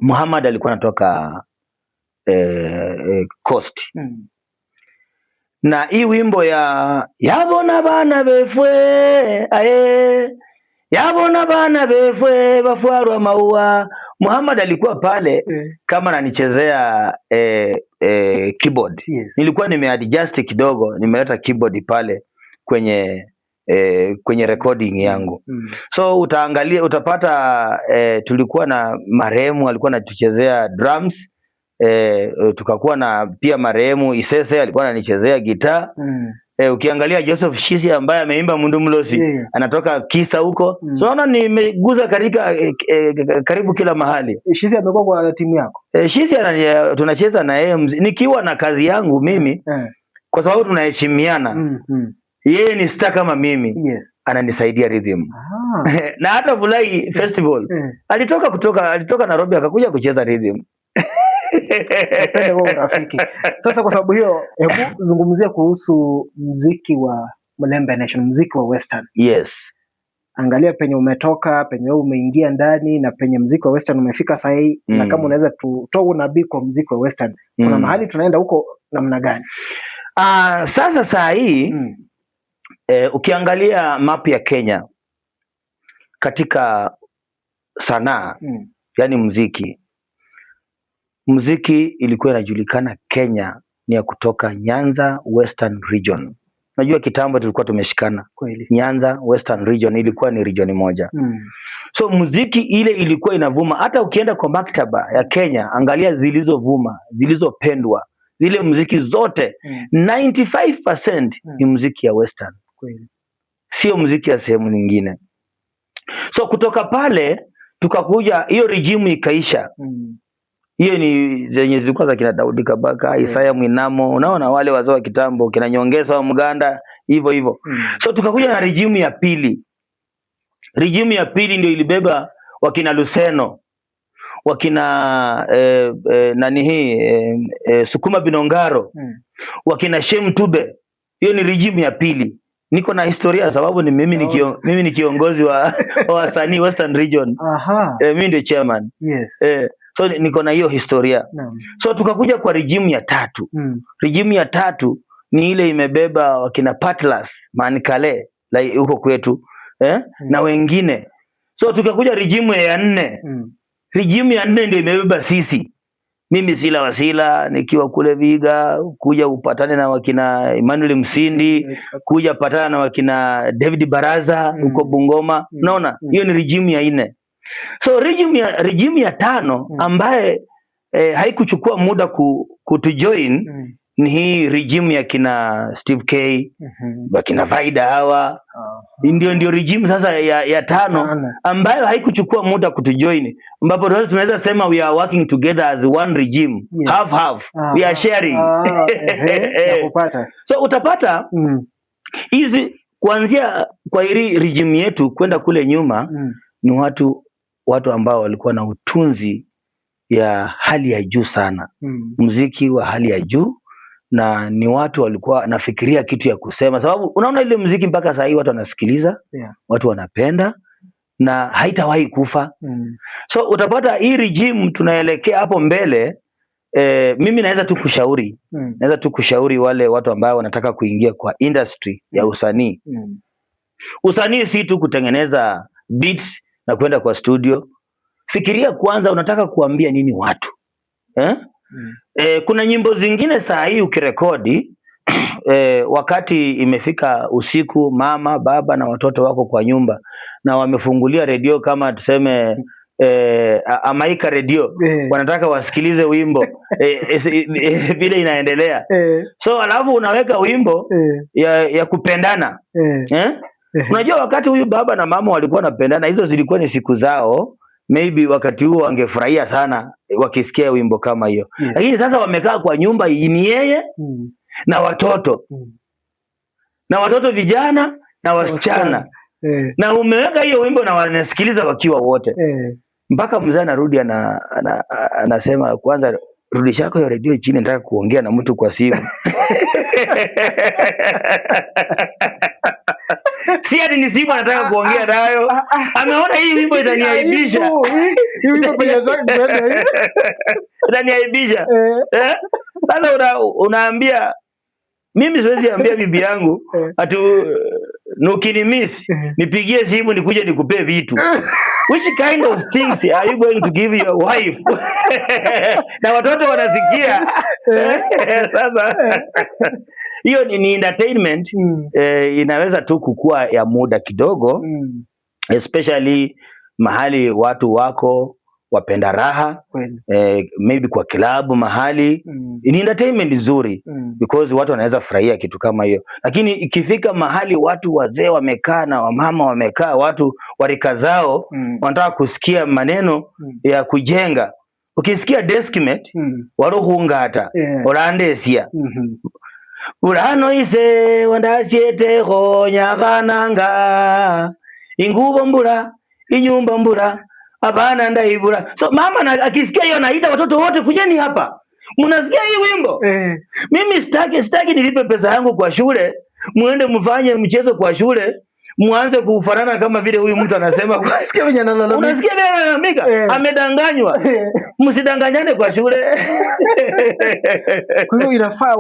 Muhammad alikuwa anatoka Coast. Na hii wimbo ya yabona bana befwe yabona bana befwe bafwarwa maua, Muhammad alikuwa pale kama ananichezea keyboard. Nilikuwa nimeadjust kidogo, nimeleta keyboard pale kwenye recording yangu. So utaangalia utapata tulikuwa na marehemu alikuwa anatuchezea drums. Tukakuwa na pia marehemu Isese alikuwa ananichezea gitaa. Ukiangalia Joseph Shisia ambaye ameimba Mundu Mlosi, anatoka Kisa huko. So naona nimeguza katika karibu kila mahali. Shisia amekuwa kwa timu yako? Shisia tunacheza na yeye nikiwa na kazi yangu mimi. Kwa sababu tunaheshimiana. Yeye ni star kama mimi. Yes. Ananisaidia rhythm. Na hata Vulai Festival alitoka Nairobi akakuja kucheza rhythm. Napenda wao rafiki. Sasa kwa sababu hiyo, hebu zungumzia kuhusu muziki wa Mlembe Nation, muziki wa Western. Yes. Angalia penye umetoka, penye wewe umeingia ndani na penye muziki wa Western umefika sasa hii, na kama unaweza tutoa unabii kwa muziki wa Western. Kuna mahali tunaenda huko namna gani? Sasa saa hii ukiangalia map ya Kenya katika sanaa, yani muziki ilikuwa inajulikana Kenya ni ya kutoka Nyanza Western Region. Najua kitambo tulikuwa tumeshikana. Kweli. Nyanza Western Region ilikuwa ni region moja. So muziki ile ilikuwa inavuma. Hata ukienda kwa maktaba ya Kenya, angalia zilizovuma, zilizopendwa, zile muziki zote 95% ni muziki ya Western. Kweli. Sio muziki ya sehemu nyingine. So kutoka pale tukakuja, hiyo regime ikaisha. Hiyo ni zenye zilikuwa za kina Daudi Kabaka, Isaya Mwinamo, unaona wale wazee wa kitambo, kina Nyongesa wa Muganda, hivyo. So tukakuja na regime ya pili. Regime ya pili ndio ilibeba wakina Luseno, wakina Sukuma Binongaro, wakina Shem Tube. Hiyo ni regime ya pili. Niko na historia sababu ni mimi ni kiongozi wa wasanii Western Region. Mimi ndio chairman. Yes. So niko na hiyo historia. So tukakuja kwa regime ya tatu. Regime ya tatu ni ile imebeba wakina Patlas, Manikale, huko kwetu, na wengine. So tukakuja regime ya 4. Regime ya 4 ndio imebeba sisi. Mimi Sila Wasila nikiwa kule Viga, kuja upatane na wakina Emmanuel Msindi, kuja patana na wakina David Baraza huko Bungoma. Unaona? Hiyo ni regime ya 4. So regime ya 5 ambaye haikuchukua muda kutujoin ni hii regime ya kina Steve K, wakina Vaida hawa. Ndio regime sasa ya 5 ambayo haikuchukua muda kutujoin, ambapo tunaweza sema we are working together as one regime. Yes. Half. We are sharing. So utapata hizi kuanzia kwa hili regime yetu kwenda kule nyuma ni watu ambao walikuwa na utunzi ya hali ya juu sana. Muziki wa hali ya juu, na ni watu walikuwa nafikiria kitu ya kusema, sababu unaona ile muziki mpaka sasa hivi watu wanasikiliza, watu wanapenda na haitawahi kufa. So utapata hii regime tunaelekea hapo mbele. Mimi naweza tu kushauri wale watu ambao wanataka kuingia kwa industry ya usanii. Usanii si tu kutengeneza beats na kwenda kwa studio. Fikiria kwanza unataka kuambia nini watu. Kuna nyimbo zingine saa hii ukirekodi wakati imefika usiku, mama, baba na watoto wako kwa nyumba na wamefungulia redio kama tuseme Amaika redio, wanataka wasikilize wimbo vile inaendelea. So alafu unaweka wimbo ya kupendana. Unajua wakati huyu baba na mama walikuwa wanapendana, hizo zilikuwa ni siku zao. Maybe wakati huo wangefurahia sana wakisikia wimbo kama hiyo. Lakini sasa wamekaa kwa nyumba ni yeye na watoto. Na watoto vijana na wasichana. Na umeweka hiyo wimbo na wanasikiliza wakiwa wote. Mpaka mzee anarudi anasema kwanza rudisha yako ya redio chini, nataka kuongea na mtu kwa simu. Si ati ni simu anataka kuongea nayo. Ameona hii wimbo itaniaibisha. Hii wimbo itaniaibisha. Itaniaibisha. Sasa unaambia mimi siwezi ambia bibi yangu ati nukinimiss nipigie simu nikuje nikupee vitu. Which kind of things are you going to give your wife? Na watoto wanasikia. Sasa hiyo ni entertainment. Inaweza tu kukua ya muda kidogo, especially mahali watu wako wapenda raha, maybe kwa klabu mahali. Ni entertainment nzuri because watu wanaweza furahia kitu kama hiyo. Lakini ikifika mahali watu wazee wamekaa na wamama wamekaa, watu warika zao wanataka kusikia maneno ya kujenga. Ukisikia deskmate waruhungata orandesia urano ise wandasiete ho nyakananga ingubo mbura inyumba mbura abana ndaibura. So mama akisikia hiyo anaita watoto wote kujeni hapa. Mnasikia hii wimbo? Mimi sitaki nilipe pesa yangu kwa shule, muende mfanye mchezo kwa shule, muanze kufanana kama vile huyu mtu anasema. Unasikia vile analalamika? Amedanganywa. Msidanganyane kwa shule. Kwa hiyo inafaa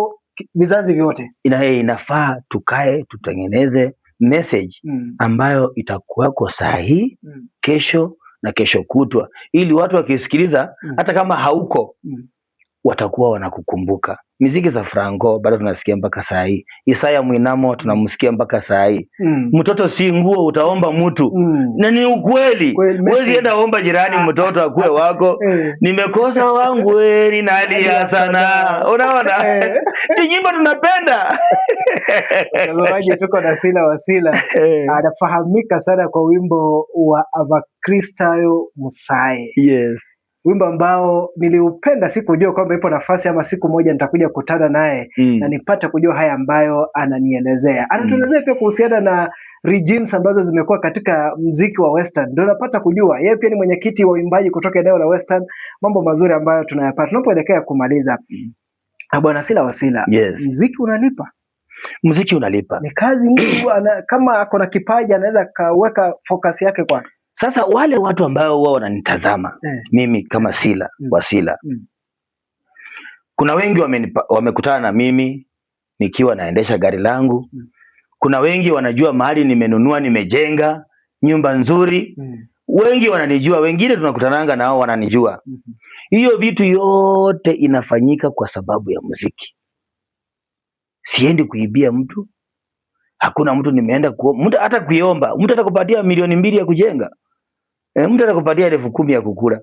vizazi vyote. Inafaa tukae tutengeneze message ambayo itakuwako sahihi kesho na kesho kutwa, ili watu wakisikiliza hata kama hauko watakuwa wanakukumbuka. Muziki za Franco bado tunasikia mpaka saa hii. Isaya Mwinamo tunamsikia mpaka saa hii. Mtoto si nguo utaomba mtu. Na ni ukweli. Wewe enda omba jirani mtoto akue wako. Nimekosa wangu wewe nalia sana. Unaona? Ni nyimbo tunapenda. Mtazamaji, tuko na Sila Wasila. Anafahamika sana kwa wimbo wa Avakristayo Musae. Yes. Wimbo ambao niliupenda, sikujua kwamba ipo nafasi ama siku moja nitakuja kukutana naye na nipate kujua haya ambayo ananielezea. Anatuelezea pia kuhusiana na regimes ambazo zimekuwa katika muziki wa Western. Ndio napata kujua yeye pia ni mwenyekiti wa uimbaji kutoka eneo la Western. Mambo mazuri ambayo tunayapata. Tunapoelekea kumaliza. Bwana Sila Wasila, muziki unalipa? Muziki unalipa. Ni kazi mtu kama ako na kipaji anaweza kaweka focus yake kwa. Sasa wale watu ambao wao wananitazama mimi kama Sila Wasila, kuna wengi wamekutana na mimi nikiwa naendesha gari langu. Kuna wengi wanajua mahali nimenunua, nimejenga nyumba nzuri. Wengi wananijua, wengine tunakutananga nao wananijua. Hiyo vitu yote inafanyika kwa sababu ya muziki. Siendi kuibia mtu. Hakuna mtu nimeenda mtu hata kuiomba. Mtu atakupatia milioni 2 ya kujenga. Mtu atakupatia 10,000 ya kukula.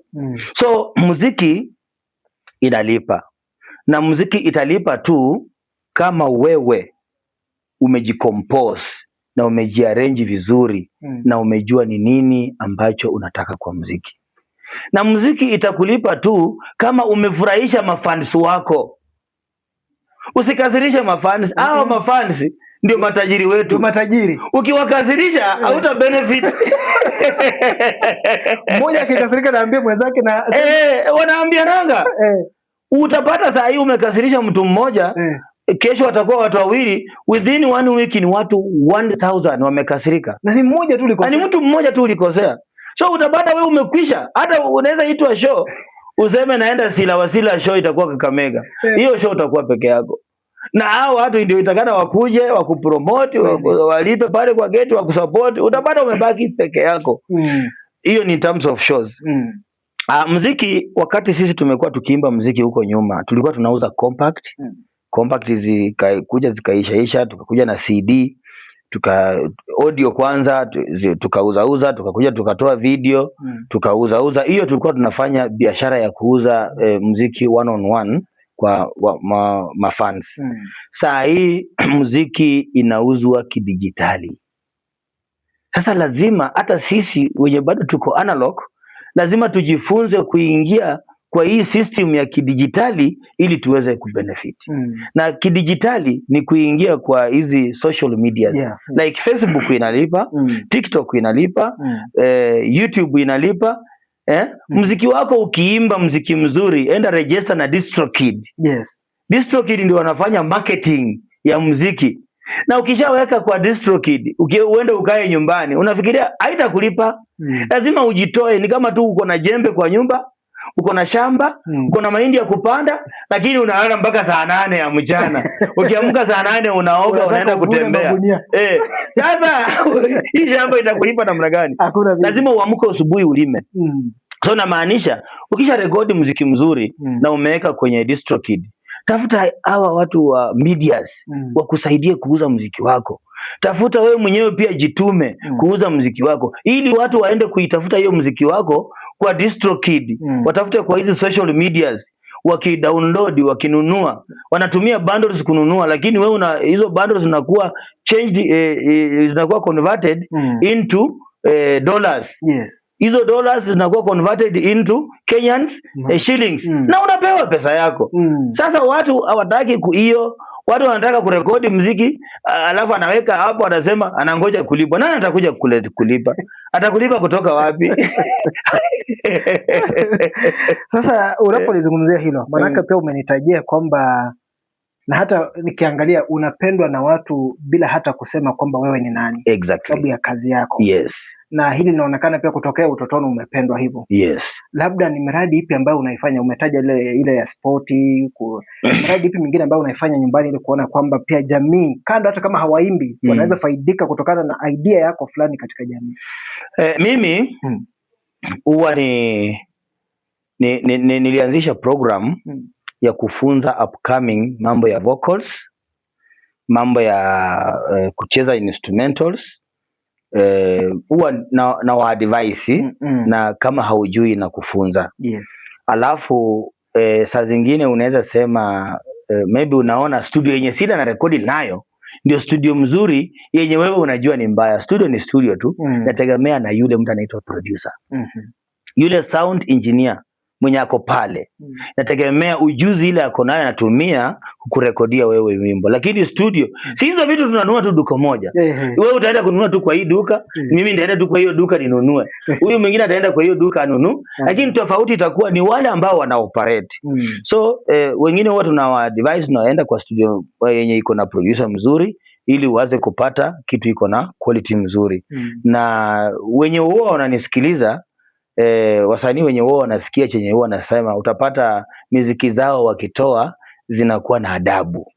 So muziki inalipa. Na muziki italipa tu kama wewe umejicompose na umejiarrange vizuri na umejua ni nini ambacho unataka kwa muziki. Na muziki itakulipa tu kama umefurahisha mafans wako. Usikasirishe mafans. Hao mafans ndio matajiri wetu. Matajiri. Ukiwakasirisha hauta benefit. Mmoja akikasirika naambia mwenzake na wanaambia nanga. Utapata saa hii umekasirisha mtu mmoja, kesho watakuwa watu wawili, within 1 week ni watu 1000 wamekasirika. Na ni mmoja tu ulikosea. Ni mtu mmoja tu ulikosea. So utapata wewe umekwisha. Hata unaweza itwa show useme naenda Sila Wasila show, itakuwa Kakamega. Hiyo show utakuwa peke yako. Na hao watu ndio itakana wakuje, wakupromote, walipe pale kwa gate, wakusupport. Utapata umebaki peke yako. Hiyo ni in terms of shows. Muziki, wakati sisi tumekuwa tukiimba muziki huko nyuma, tulikuwa tunauza compact. Compact zikakuja zikaisha, tukakuja na CD, audio kwanza, tukauza, tukakuja tukatoa video, tukauza. Hiyo tulikuwa tunafanya biashara ya kuuza muziki 1-on-1 kwa mafans. Saa hii muziki inauzwa kidijitali. Sasa lazima hata sisi wenye bado tuko analog lazima tujifunze kuingia kwa hii system ya kidijitali ili tuweze kubenefit. Na kidijitali ni kuingia kwa hizi social media. Like Facebook inalipa, TikTok inalipa, YouTube inalipa. Muziki wako ukiimba muziki mzuri, enda register na DistroKid. DistroKid ndio wanafanya marketing ya muziki. Na ukishaweka kwa DistroKid, uende ukae nyumbani, unafikiria haitakulipa? Lazima ujitoe. Ni kama tu uko na jembe kwa nyumba, uko na shamba, uko na mahindi ya kupanda, lakini unalala mpaka saa 8 ya mchana. Ukiamka saa 8 unaoga, unaenda kutembea. Sasa hii shamba itakulipa namna gani? Lazima uamke asubuhi ulime. So na maanisha ukisha rekodi muziki mzuri na umeweka kwenye DistroKid, tafuta hawa watu wa medias wakusaidie kuuza muziki wako. Tafuta wewe mwenyewe pia jitume kuuza muziki wako, ili watu waende kuitafuta hiyo muziki wako kwa DistroKid, watafute kwa hizi social medias, wakidownload, wakinunua, wanatumia bundles kununua, lakini wewe hizo bundles zinakuwa changed, zinakuwa converted into dollars. Yes. Hizo dollars zinakuwa converted into Kenyans shillings na unapewa pesa yako. Sasa watu hawataki hiyo. Watu wanataka kurekodi muziki, alafu anaweka hapo, anasema anangoja kulipwa. Nani atakuja kulipa? Atakulipa kutoka wapi? Sasa unapolizungumzia hilo, maanake pia umenitajia kwamba, na hata nikiangalia, unapendwa na watu bila hata kusema kwamba wewe ni nani. Exactly. Sababu ya kazi yako. Yes. Na hili linaonekana pia kutokea utotoni umependwa hivyo. Yes. Labda ni miradi ipi ambayo unaifanya? Umetaja ile ya spoti, miradi ipi mingine ambayo unaifanya nyumbani ili kuona kwamba pia jamii, kando hata kama hawaimbi, wanaweza faidika kutokana na idea yako fulani katika jamii? Mimi huwa nilianzisha program ya kufunza upcoming mambo ya vocals, mambo ya kucheza instrumentals, huwa na wa advice na kama haujui na kufunza. Yes. Alafu saa zingine unaweza sema maybe unaona studio yenye sina na rekodi nayo ndio studio mzuri yenye wewe unajua ni mbaya. Studio ni studio tu. Nategemea na yule mtu anaitwa producer. Yule sound engineer mwenye ako pale. Nategemea ujuzi ile ako nayo anatumia kukurekodia wewe wimbo. Lakini studio, si hizo vitu tunanunua tu duka moja. Wewe utaenda kununua tu kwa hii duka, mimi nitaenda tu kwa hiyo duka ninunue. Huyu mwingine ataenda kwa hiyo duka anunue. Lakini tofauti itakuwa ni wale ambao wana operate. So wengine huwa tunawa advise tunaenda kwa studio yenye iko na producer mzuri ili uanze kupata kitu iko na quality mzuri. Na wenye huwa wananisikiliza, wasanii wenye wao wanasikia chenye wao wanasema, utapata muziki zao wakitoa zinakuwa na adabu.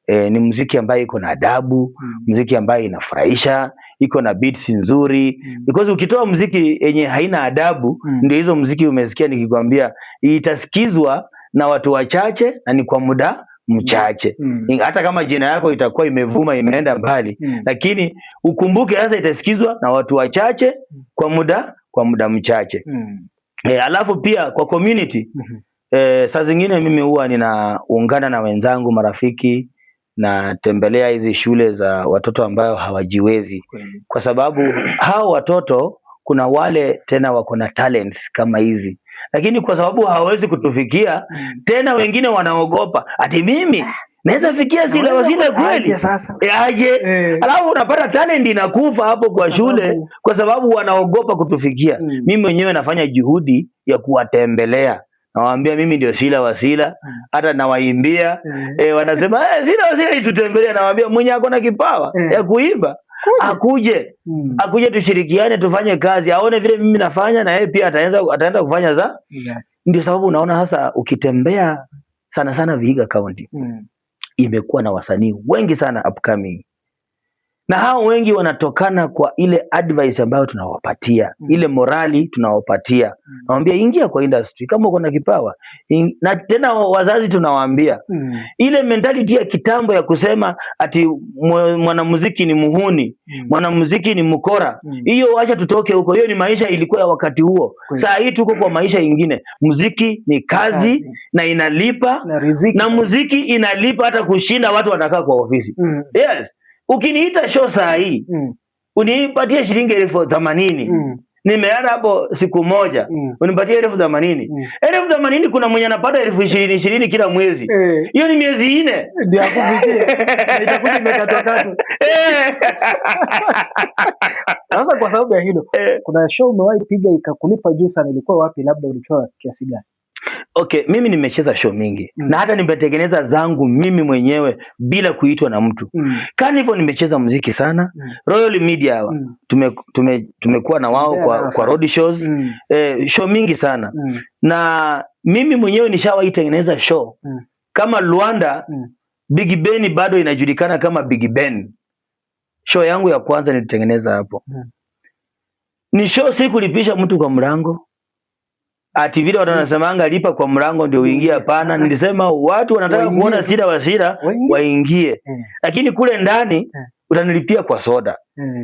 Ni muziki ambayo iko na adabu, muziki ambayo inafurahisha, iko na beats nzuri. Because ukitoa muziki yenye haina adabu, ndio hizo muziki umesikia nikikwambia itasikizwa na watu wachache na ni kwa muda mchache. Hata kama jina yako itakuwa imevuma imeenda mbali, lakini ukumbuke sasa itasikizwa na watu wachache kwa muda mchache. Alafu pia kwa community, saa zingine mimi huwa ninaungana na wenzangu, marafiki, na tembelea hizi shule za watoto ambao hawajiwezi. Kwa sababu hao watoto kuna wale tena wako na talents kama hizi, lakini kwa sababu hawawezi kutufikia tena, wengine wanaogopa ati mimi naweza fikia zile kweli aje. Alafu unapata talent inakufa hapo kwa shule kwa sababu wanaogopa kutufikia. Mimi mwenyewe nafanya juhudi ya kuwatembelea, nawaambia mimi ndio Sila Wasila, hata nawaimbia. Wanasema Sila Wasila itutembelea, nawaambia mwenye ako na kipawa ya kuimba akuje tushirikiane, tufanye kazi, aone vile mimi nafanya na yeye pia ataenda kufanya Ndio sababu unaona sasa ukitembea sana Vihiga County imekuwa na wasanii wengi sana upcoming, na hao wengi wanatokana kwa ile advice ambayo tunawapatia, ile morali tunawapatia. Nawaambia ingia kwa industry kama uko na kipawa. Na tena wazazi tunawaambia ile mentality ya kitambo ya kusema ati mwanamuziki ni muhuni, mwanamuziki ni mkora, hiyo acha tutoke huko. Hiyo ni maisha ilikuwa ya wakati huo. Saa hii tuko kwa maisha ingine. Muziki ni kazi na inalipa na muziki inalipa hata kushinda watu wanakaa kwa ofisi. Yes. Ukiniita show saa hii, unipatie shilingi 80,000. Nimeana hapo siku moja, unipatie 80,000. 80,000 kuna mwenye anapata 20,000 kila mwezi. Hiyo ni miezi 4. Ndio akufikie. Itakuwa imekatwa. Sasa kwa sababu ya hilo, kuna show umewahi piga ikakulipa juu sana, ilikuwa wapi? Labda ulitoa kiasi gani? Okay, mimi nimecheza show mingi na hata nimetengeneza zangu mimi mwenyewe bila kuitwa na mtu. Carnival nimecheza muziki sana. Royal Media hawa tumekuwa na wao kwa road shows, show mingi sana. Na mimi mwenyewe nishawahi tengeneza show kama Luanda. Big Ben bado inajulikana kama Big Ben. Show yangu ya kwanza nilitengeneza hapo. Ni show sikulipisha mtu kwa mlango. Ati vile watu wanasemanga lipa kwa mlango ndio uingie. Hapana, nilisema watu wanataka kuona Sila Wasila waingie. Lakini kule ndani utanilipia kwa soda,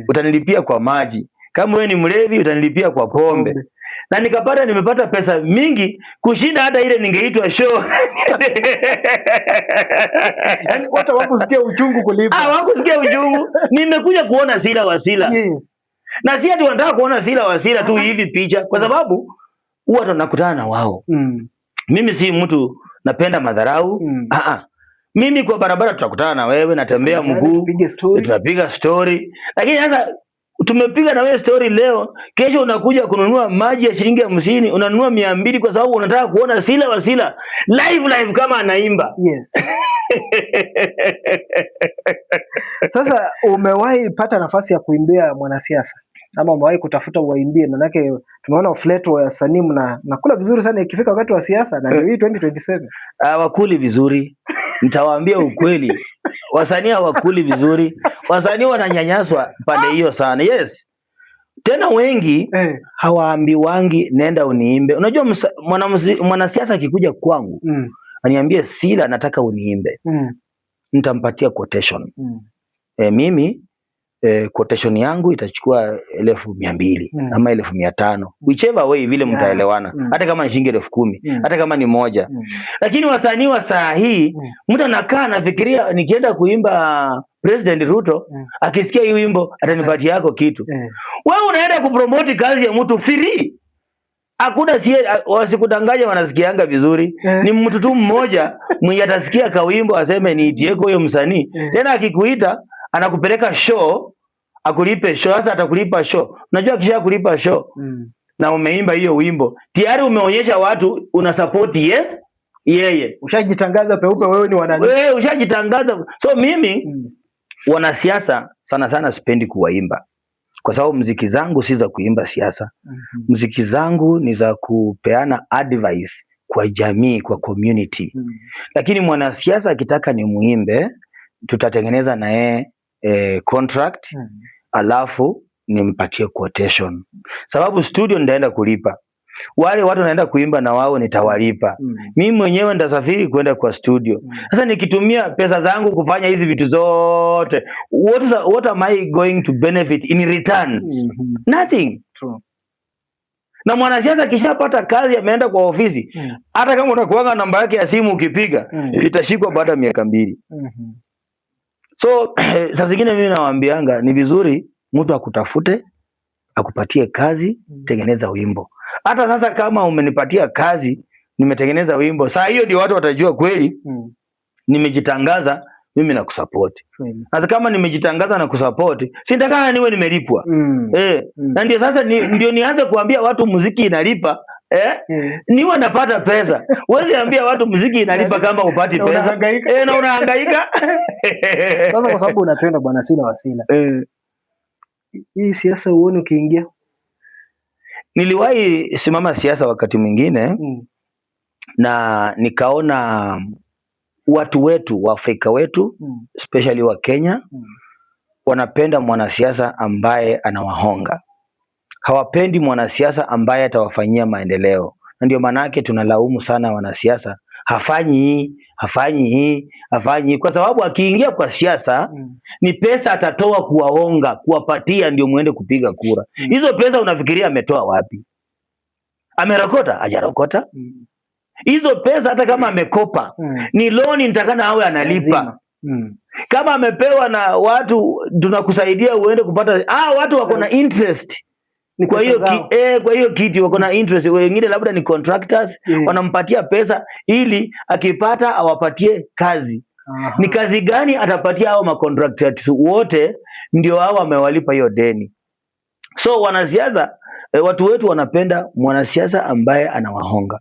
utanilipia kwa maji, kama wewe ni mlevi utanilipia kwa pombe. Na nimepata pesa mingi kushinda hata ile ningeitwa show. Yaani watu hawakusikia uchungu kulipa. Hawakusikia uchungu. Nimekuja kuona Sila Wasila. Yes. Na si ati wanataka kuona Sila Wasila tu hivi picha, kwa sababu huwa tunakutana na wao. Mimi si mtu napenda madharau. Mimi kwa barabara tutakutana na wewe, natembea mguu, tunapiga story. Lakini sasa tumepiga na wewe story leo, kesho unakuja kununua maji ya shilingi 50, unanunua 200 kwa sababu unataka kuona Sila Wasila live kama anaimba. Yes. Sasa umewahi pata nafasi ya kuimbia mwanasiasa? Ama umewahi kutafuta uwaimbie? Manake tumeona ufleto wa wasanii nakula vizuri sana ikifika wakati wa siasa, na ndio hii 2027. Hawakuli vizuri. Nitawaambia ukweli. Wasanii hawakuli vizuri. Wasanii wananyanyaswa pande hiyo sana. Yes. Tena wengi hawaambiwangi nenda uniimbe. Unajua mwanasiasa akikuja kwangu, aniambie Sila nataka uniimbe. Nitampatia quotation. Mimi quotation yangu itachukua 1200 ama 1500, whichever way vile mtaelewana. Hata kama ni shilingi 10,000, hata kama ni moja. Lakini wasanii wa saa hii mtu anakaa anafikiria nikienda kuimba President Ruto, akisikia hii wimbo atanipatia yako kitu. Wewe unaenda kupromote kazi ya mtu free. Hakuna wasikudanganya, wanasikianga vizuri. Ni mtu tu mmoja mwenye atasikia kawimbo aseme niitieko huyo msanii. Tena akikuita anakupeleka show, akulipe show. Sasa atakulipa show. Unajua kisha kulipa show na umeimba hiyo wimbo, tayari umeonyesha watu una support yeye. Ushajitangaza peupe wewe ni wanani. Wewe ushajitangaza. So mimi wanasiasa sana sana sipendi kuwaimba, kwa sababu muziki zangu si za kuimba siasa. Muziki zangu ni za kupeana advice kwa jamii, kwa community. Lakini mwanasiasa akitaka ni muimbe, tutatengeneza na yeye contract, alafu nimpatie quotation. Sababu studio ndaenda kulipa. Wale watu naenda kuimba na wao nitawalipa. Mimi mwenyewe ndasafiri kwenda kwa studio. Sasa nikitumia pesa zangu kufanya hizi vitu zote, what am I going to benefit in return? Nothing. True. Na mwanasiasa kishapata kazi, ameenda kwa ofisi, hata kama utakuanga namba yake ya simu ukipiga, itashikwa baada ya miaka 2. So sasa zingine mimi nawaambianga ni vizuri mtu akutafute, akupatie kazi, tengeneza wimbo. Hata sasa kama umenipatia kazi, nimetengeneza wimbo, saa hiyo ndio watu watajua kweli nimejitangaza mimi na kusupport. Sasa kama nimejitangaza na kusupport, si nitakana niwe nimelipwa. Na ndio sasa ndio nianze kuambia watu muziki inalipa. Niwe napata pesa. Wewe ambia watu muziki inalipa kama upati pesa. Na unahangaika. Sasa kwa sababu unapenda bwana Sila Wasila. Hii siasa uone ukiingia. Niliwahi simama siasa wakati mwingine na nikaona watu wetu, Waafrika wetu, especially wa Kenya, wanapenda mwanasiasa ambaye anawahonga. Hawapendi mwanasiasa ambaye atawafanyia maendeleo. Na ndio manake tunalaumu sana wanasiasa, hafanyi hii, kwa sababu akiingia kwa siasa ni pesa atatoa kuwaonga, kuwapatia ndio muende kupiga kura. Hizo pesa unafikiria ametoa wapi? Amerokota? Hajarokota. Hizo pesa hata kama amekopa ni loan, nitakana awe analipa. Kama amepewa na watu tunakusaidia uende kupata, watu wako na interest. Kwa hiyo kiti wako na interest. Wengine labda ni contractors, wanampatia pesa ili akipata awapatie kazi. Ni kazi gani atapatia hao ma contractors wote? Ndio hao amewalipa hiyo deni. So wanasiasa, watu wetu wanapenda mwanasiasa ambaye anawahonga.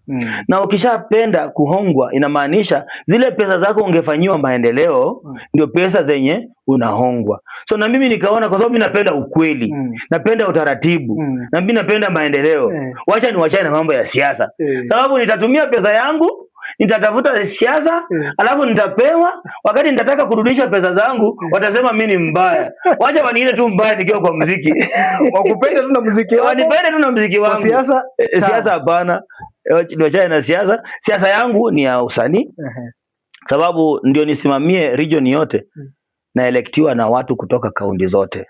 Na ukishapenda kuhongwa, inamaanisha zile pesa zako ungefanyiwa maendeleo ndio pesa zenye unahongwa. So na mimi nikaona, kwa sababu mimi napenda ukweli, napenda utaratibu, na mimi napenda maendeleo, wacha niwachane na mambo ya siasa. Sababu nitatumia pesa yangu, nitatafuta siasa, alafu nitapewa. Wakati nitataka kurudisha pesa zangu, watasema mimi ni mbaya. Wacha waniite tu mbaya nikiwa kwa muziki. Wakupende tu na muziki wako. Wanipende tu na muziki wangu. Siasa hapana. Niwachane na siasa. Siasa yangu ni ya usanii. Sababu ndio nisimamie region yote. Na elektiwa na watu kutoka kaunti zote.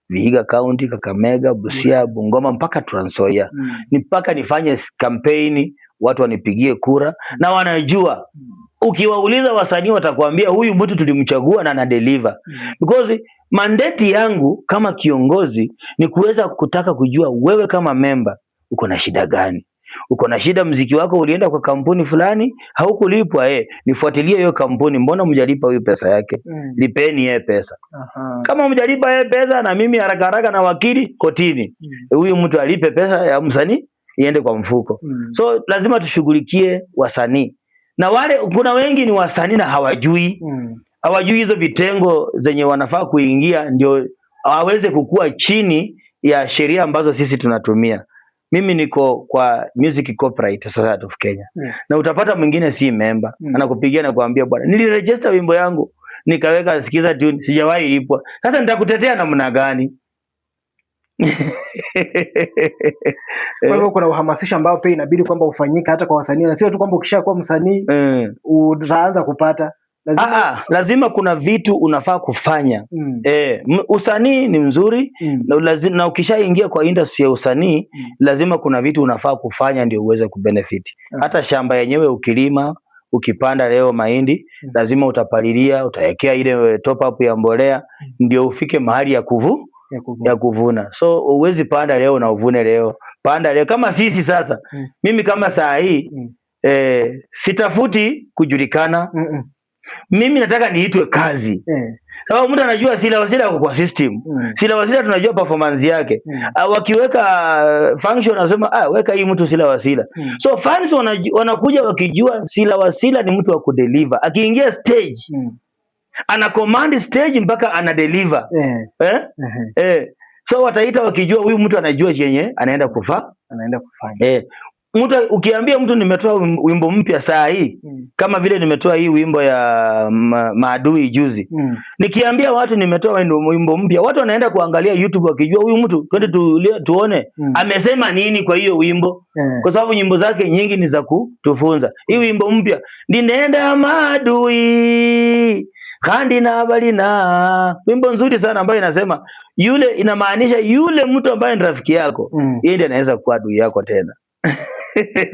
Vihiga County, Kakamega, Busia, Bungoma mpaka Trans Nzoia. Ni mpaka nifanye kampeni watu wanipigie kura na wanajua. Ukiwauliza wasanii watakwambia huyu mtu tulimchagua na ana deliver. Because mandate yangu kama kiongozi ni kuweza kutaka kujua wewe kama member uko na shida gani. Uko na shida mziki wako ulienda kwa kampuni fulani haukulipwa, nifuatilie hiyo kampuni, mbona mjalipa huyu pesa yake? Lipeni yeye pesa. Kama mjalipa yeye pesa, na mimi haraka haraka na wakili kotini, huyu mtu alipe pesa ya msanii iende kwa mfuko. So lazima tushughulikie wasanii, na wale kuna wengi ni wasanii na hawajui hawajui hizo vitengo zenye wanafaa kuingia ndio waweze kukua chini ya sheria ambazo sisi tunatumia. Mimi niko kwa Music Copyright Society of Kenya. Na utapata mwingine si member, anakupigia na kuambia bwana, niliregister wimbo yangu, nikaweka sikiza tune, sijawahi lipwa. Sasa nitakutetea namna gani? Kwa hivyo kuna uhamasisho ambao pia inabidi kwamba ufanyike hata kwa wasanii, na sio tu kwamba ukishakuwa msanii utaanza kupata. Lazima kuna vitu unafaa kufanya. Usanii ni mzuri na ukishaingia kwa industry ya usanii lazima kuna vitu unafaa kufanya ndio uweze kubenefit. Hata shamba yenyewe ukilima, ukipanda leo mahindi, lazima utapalilia, utawekea ile top up ya mbolea ndio ufike mahali ya kuvuna. So uwezi panda leo na uvune leo. Panda leo kama sisi sasa. Mimi kama saa hii sitafuti kujulikana. Mimi nataka niitwe kazi. Sababu mtu anajua Sila Wasila kwa system. Sila Wasila tunajua performance yake. Wakiweka function anasema weka hii mtu Sila Wasila. So fans wanakuja wakijua Sila Wasila ni mtu wa kudeliver. Akiingia stage ana command stage mpaka ana deliver. So wataita wakijua huyu mtu anajua chenye anaenda kufanya. Mtu ukiambia mtu nimetoa wimbo mpya saa hii, kama vile nimetoa hii wimbo ya Maadui juzi. Nikiambia watu nimetoa wimbo mpya, watu wanaenda kuangalia YouTube wakijua huyu mtu twende tuone amesema nini kwa hiyo wimbo. Kwa sababu nyimbo zake nyingi ni za kutufunza. Hii wimbo mpya ndinenda maadui kandi na habari na wimbo nzuri sana ambayo inasema yule, inamaanisha yule mtu ambaye ni rafiki yako yeye ndiye anaweza kuwa adui yako tena.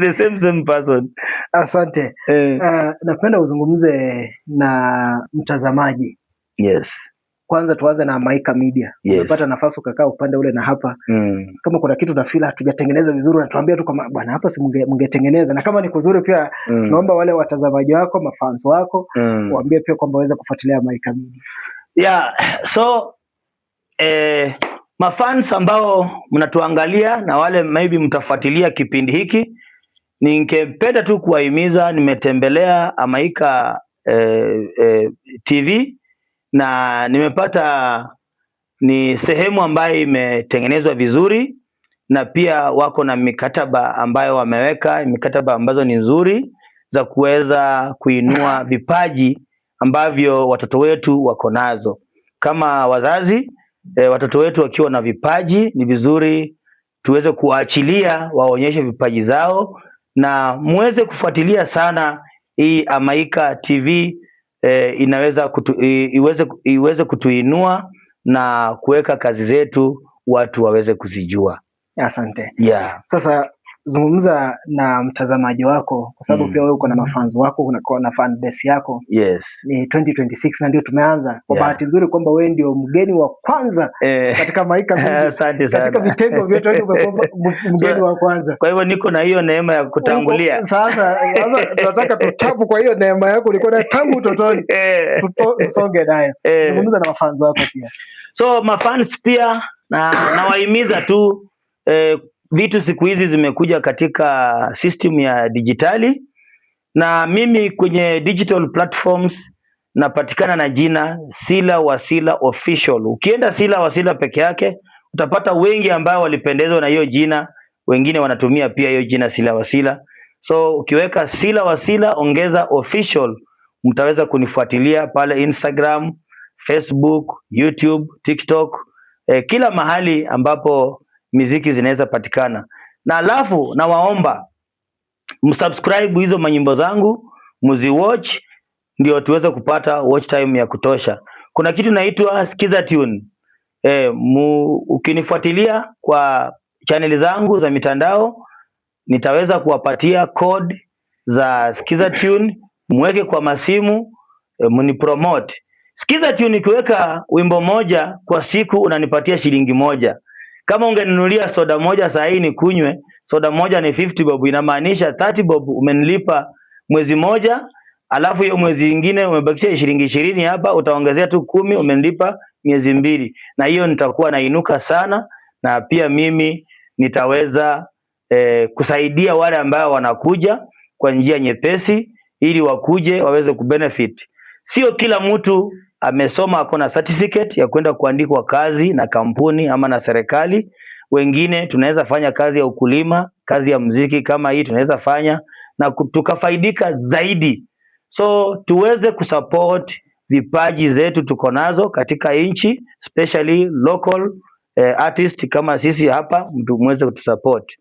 The same person. Asante. Napenda uzungumze na mtazamaji. Yes. Kwanza tuanze na Maika Media. Umepata nafasi ukakaa upande ule na hapa. Kama kuna kitu na feel hatujatengeneza vizuri unatuambia tu kama bwana hapa si mungetengeneza, na kama ni kuzuri pia tunaomba wale watazamaji wako, mafans wako waambie pia kwamba waweza kufuatilia Maika Media. So mafans ambao mnatuangalia na wale maybe mtafuatilia kipindi hiki, ningependa tu kuwahimiza, nimetembelea Maika TV na nimepata ni sehemu ambayo imetengenezwa vizuri, na pia wako na mikataba ambayo wameweka, mikataba ambazo ni nzuri za kuweza kuinua vipaji ambavyo watoto wetu wako nazo. Kama wazazi, watoto wetu wakiwa na vipaji ni vizuri tuweze kuwaachilia waonyeshe vipaji zao, na muweze kufuatilia sana hii Maika TV. Inaweza iweze kutuinua na kuweka kazi zetu watu waweze kuzijua. Asante. Sasa zungumza na mtazamaji wako kwa sababu pia wewe uko na mafans wako, uko na fan base yako. Ni 2026 na ndio tumeanza. Kwa bahati nzuri kwamba wewe ndio mgeni wa kwanza katika Maika Media. Asante sana. Katika vitengo vyetu umekuwa mgeni wa kwanza. Kwa hivyo niko na hiyo neema ya kutangulia. Sasa tunataka tutabu kwa hiyo neema yako, ulikuwa na tangu utotoni. Tusonge nayo. Zungumza na mafans wako pia. So mafans pia na wahimiza tu vitu siku hizi zimekuja katika system ya digitali, na mimi kwenye digital platforms napatikana na jina Sila Wasila Official. Ukienda Sila Wasila peke yake utapata wengi ambao walipendezwa na hiyo jina, wengine wanatumia pia hiyo jina Sila Wasila. So ukiweka Sila Wasila ongeza official, mtaweza kunifuatilia pale Instagram, Facebook, YouTube, TikTok, kila mahali ambapo muziki zinaweza patikana. Na alafu na waomba msubscribe hizo manyimbo zangu, muziwatch ndio tuweze kupata watch time ya kutosha. Kuna kitu naitwa Skiza Tune. Ukinifuatilia kwa channel zangu za mitandao nitaweza kuwapatia code za Skiza Tune, mweke kwa masimu, mnipromote. Skiza Tune ikiweka wimbo moja kwa siku unanipatia shilingi 1. Kama ungeninunulia soda moja saa hii nikunywe, soda moja ni 50 bob, inamaanisha 30 bob umenilipa mwezi moja, alafu hiyo mwezi mwingine umebakisha shilingi 20 hapa, utaongezea tu 10, umenilipa miezi 2. Na hiyo nitakuwa nainuka sana, na pia mimi nitaweza kusaidia wale ambao wanakuja kwa njia nyepesi ili wakuje waweze kubenefit. Sio kila mtu amesoma akona certificate ya kwenda kuandikwa kazi na kampuni ama na serikali. Wengine tunaweza fanya kazi ya ukulima, kazi ya muziki kama hii tunaweza fanya na tukafaidika zaidi. So tuweze kusupport vipaji zetu tuko nazo katika nchi, especially local artist kama sisi hapa, mtu mweze kutusupport.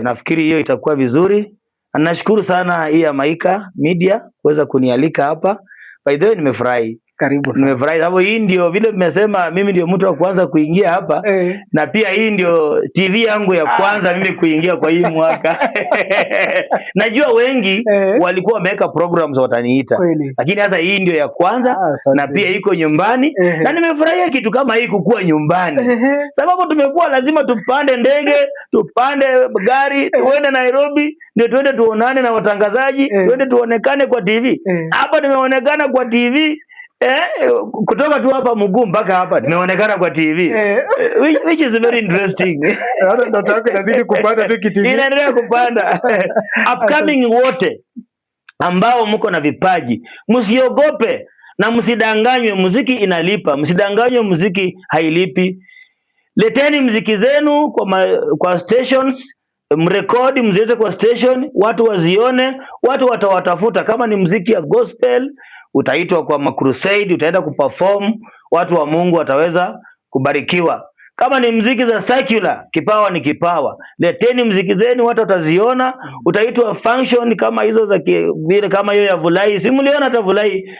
Nafikiri hiyo itakuwa vizuri. Nashukuru sana hii Amaika Media kuweza kunialika hapa. By the way, nimefurahi. Karibu sana. Nimefurahi sababu hii ndio vile mmesema mimi ndio mtu wa kwanza kuingia hapa na pia hii ndio TV yangu ya kwanza mimi kuingia kwa hii mwaka. Najua wengi walikuwa wameweka programs wataniita. Lakini sasa hii ndio ya kwanza na pia iko nyumbani na nimefurahia kitu kama hii kukua nyumbani. Sababu tumekuwa lazima tupande ndege, tupande gari, tuende Nairobi, ndio tuende tuonane na watangazaji, tuende tuonekane kwa TV. Hapa nimeonekana kwa TV. Kutoka tu hapa mguu mpaka hapa nimeonekana kwa TV. Which is very interesting. Ndoto yako inazidi kupanda tu kitv. Inaendelea kupanda. Upcoming wote ambao mko na vipaji, msiogope na msidanganywe, muziki inalipa. Msidanganywe muziki hailipi. Leteni muziki zenu kwa stations, mrekodi mziweze kwa station, watu wazione, watu watawatafuta. Kama ni muziki ya gospel, utaitwa kwa makrusade, utaenda kuperform, watu wa Mungu wataweza kubarikiwa. Kama ni muziki za secular, kipawa ni kipawa. Leteni muziki zenu, watu wataziona, utaitwa function kama hizo za vile kama hiyo ya Vulai. Si mliona hata Vulai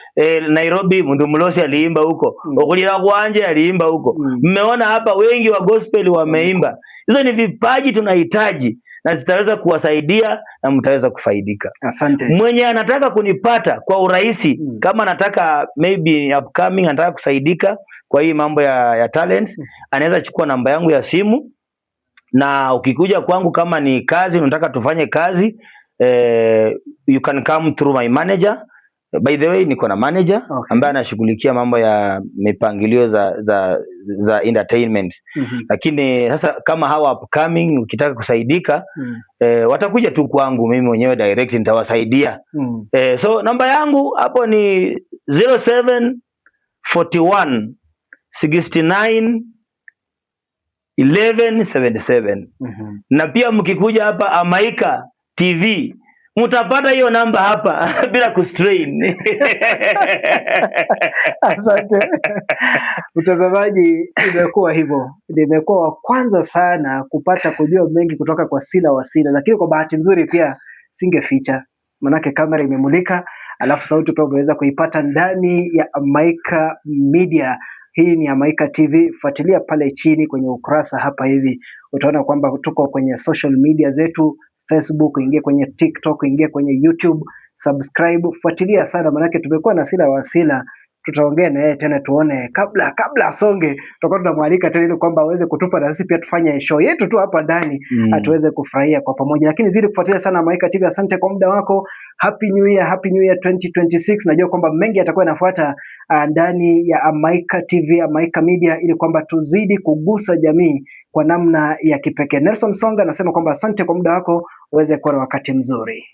Nairobi, Mundu Mlosi aliimba huko. Okulira Kwanje aliimba huko. Mmeona hapa wengi wa gospel wameimba. Hizo ni vipaji tunahitaji na zitaweza kuwasaidia na mtaweza kufaidika. Asante. Mwenye anataka kunipata kwa urahisi, kama anataka maybe upcoming, anataka kusaidika kwa hii mambo ya talents, anaweza chukua namba yangu ya simu, na ukikuja kwangu kama ni kazi unataka tufanye kazi, you can come through my manager. By the way, niko na manager ambaye anashughulikia mambo ya mipangilio za entertainment. Lakini sasa kama hawa upcoming ukitaka kusaidika, watakuja tu kwangu mimi mwenyewe direct, nitawasaidia. So namba yangu hapo ni 0741 69 1177. Na pia mkikuja hapa Amaika TV mtapata hiyo namba hapa bila kustrain. Asante. Mtazamaji, imekuwa hivyo. Nimekuwa wa kwanza sana kupata kujua mengi kutoka kwa Sila Wasila, lakini kwa bahati nzuri pia singeficha. Manake kamera imemulika, alafu sauti pia umeweza kuipata ndani ya Amaika Media. Hii ni Amaika TV. Fuatilia pale chini kwenye ukurasa hapa hivi. Utaona kwamba tuko kwenye social media zetu, Facebook, ingia kwenye TikTok, ingia kwenye YouTube, subscribe, fuatilia sana, manake tumekuwa na Sila Wasila. Tutaongea na yeye tena tuone kabla asonge, tutakuwa tunamwalika tena ili kwamba aweze kutupa na sisi pia tufanye show yetu tu hapa ndani, atuweze kufurahia kwa pamoja. Lakini zidi kufuatilia sana Amaika TV. Asante kwa muda wako. Happy New Year 2026. Najua kwamba mengi yatakuwa yanafuata ndani ya Amaika TV, Amaika Media, ili kwamba tuzidi kugusa jamii kwa namna ya kipekee. Nelson Songa anasema kwamba asante kwa muda wako, uweze kuwa na wakati mzuri.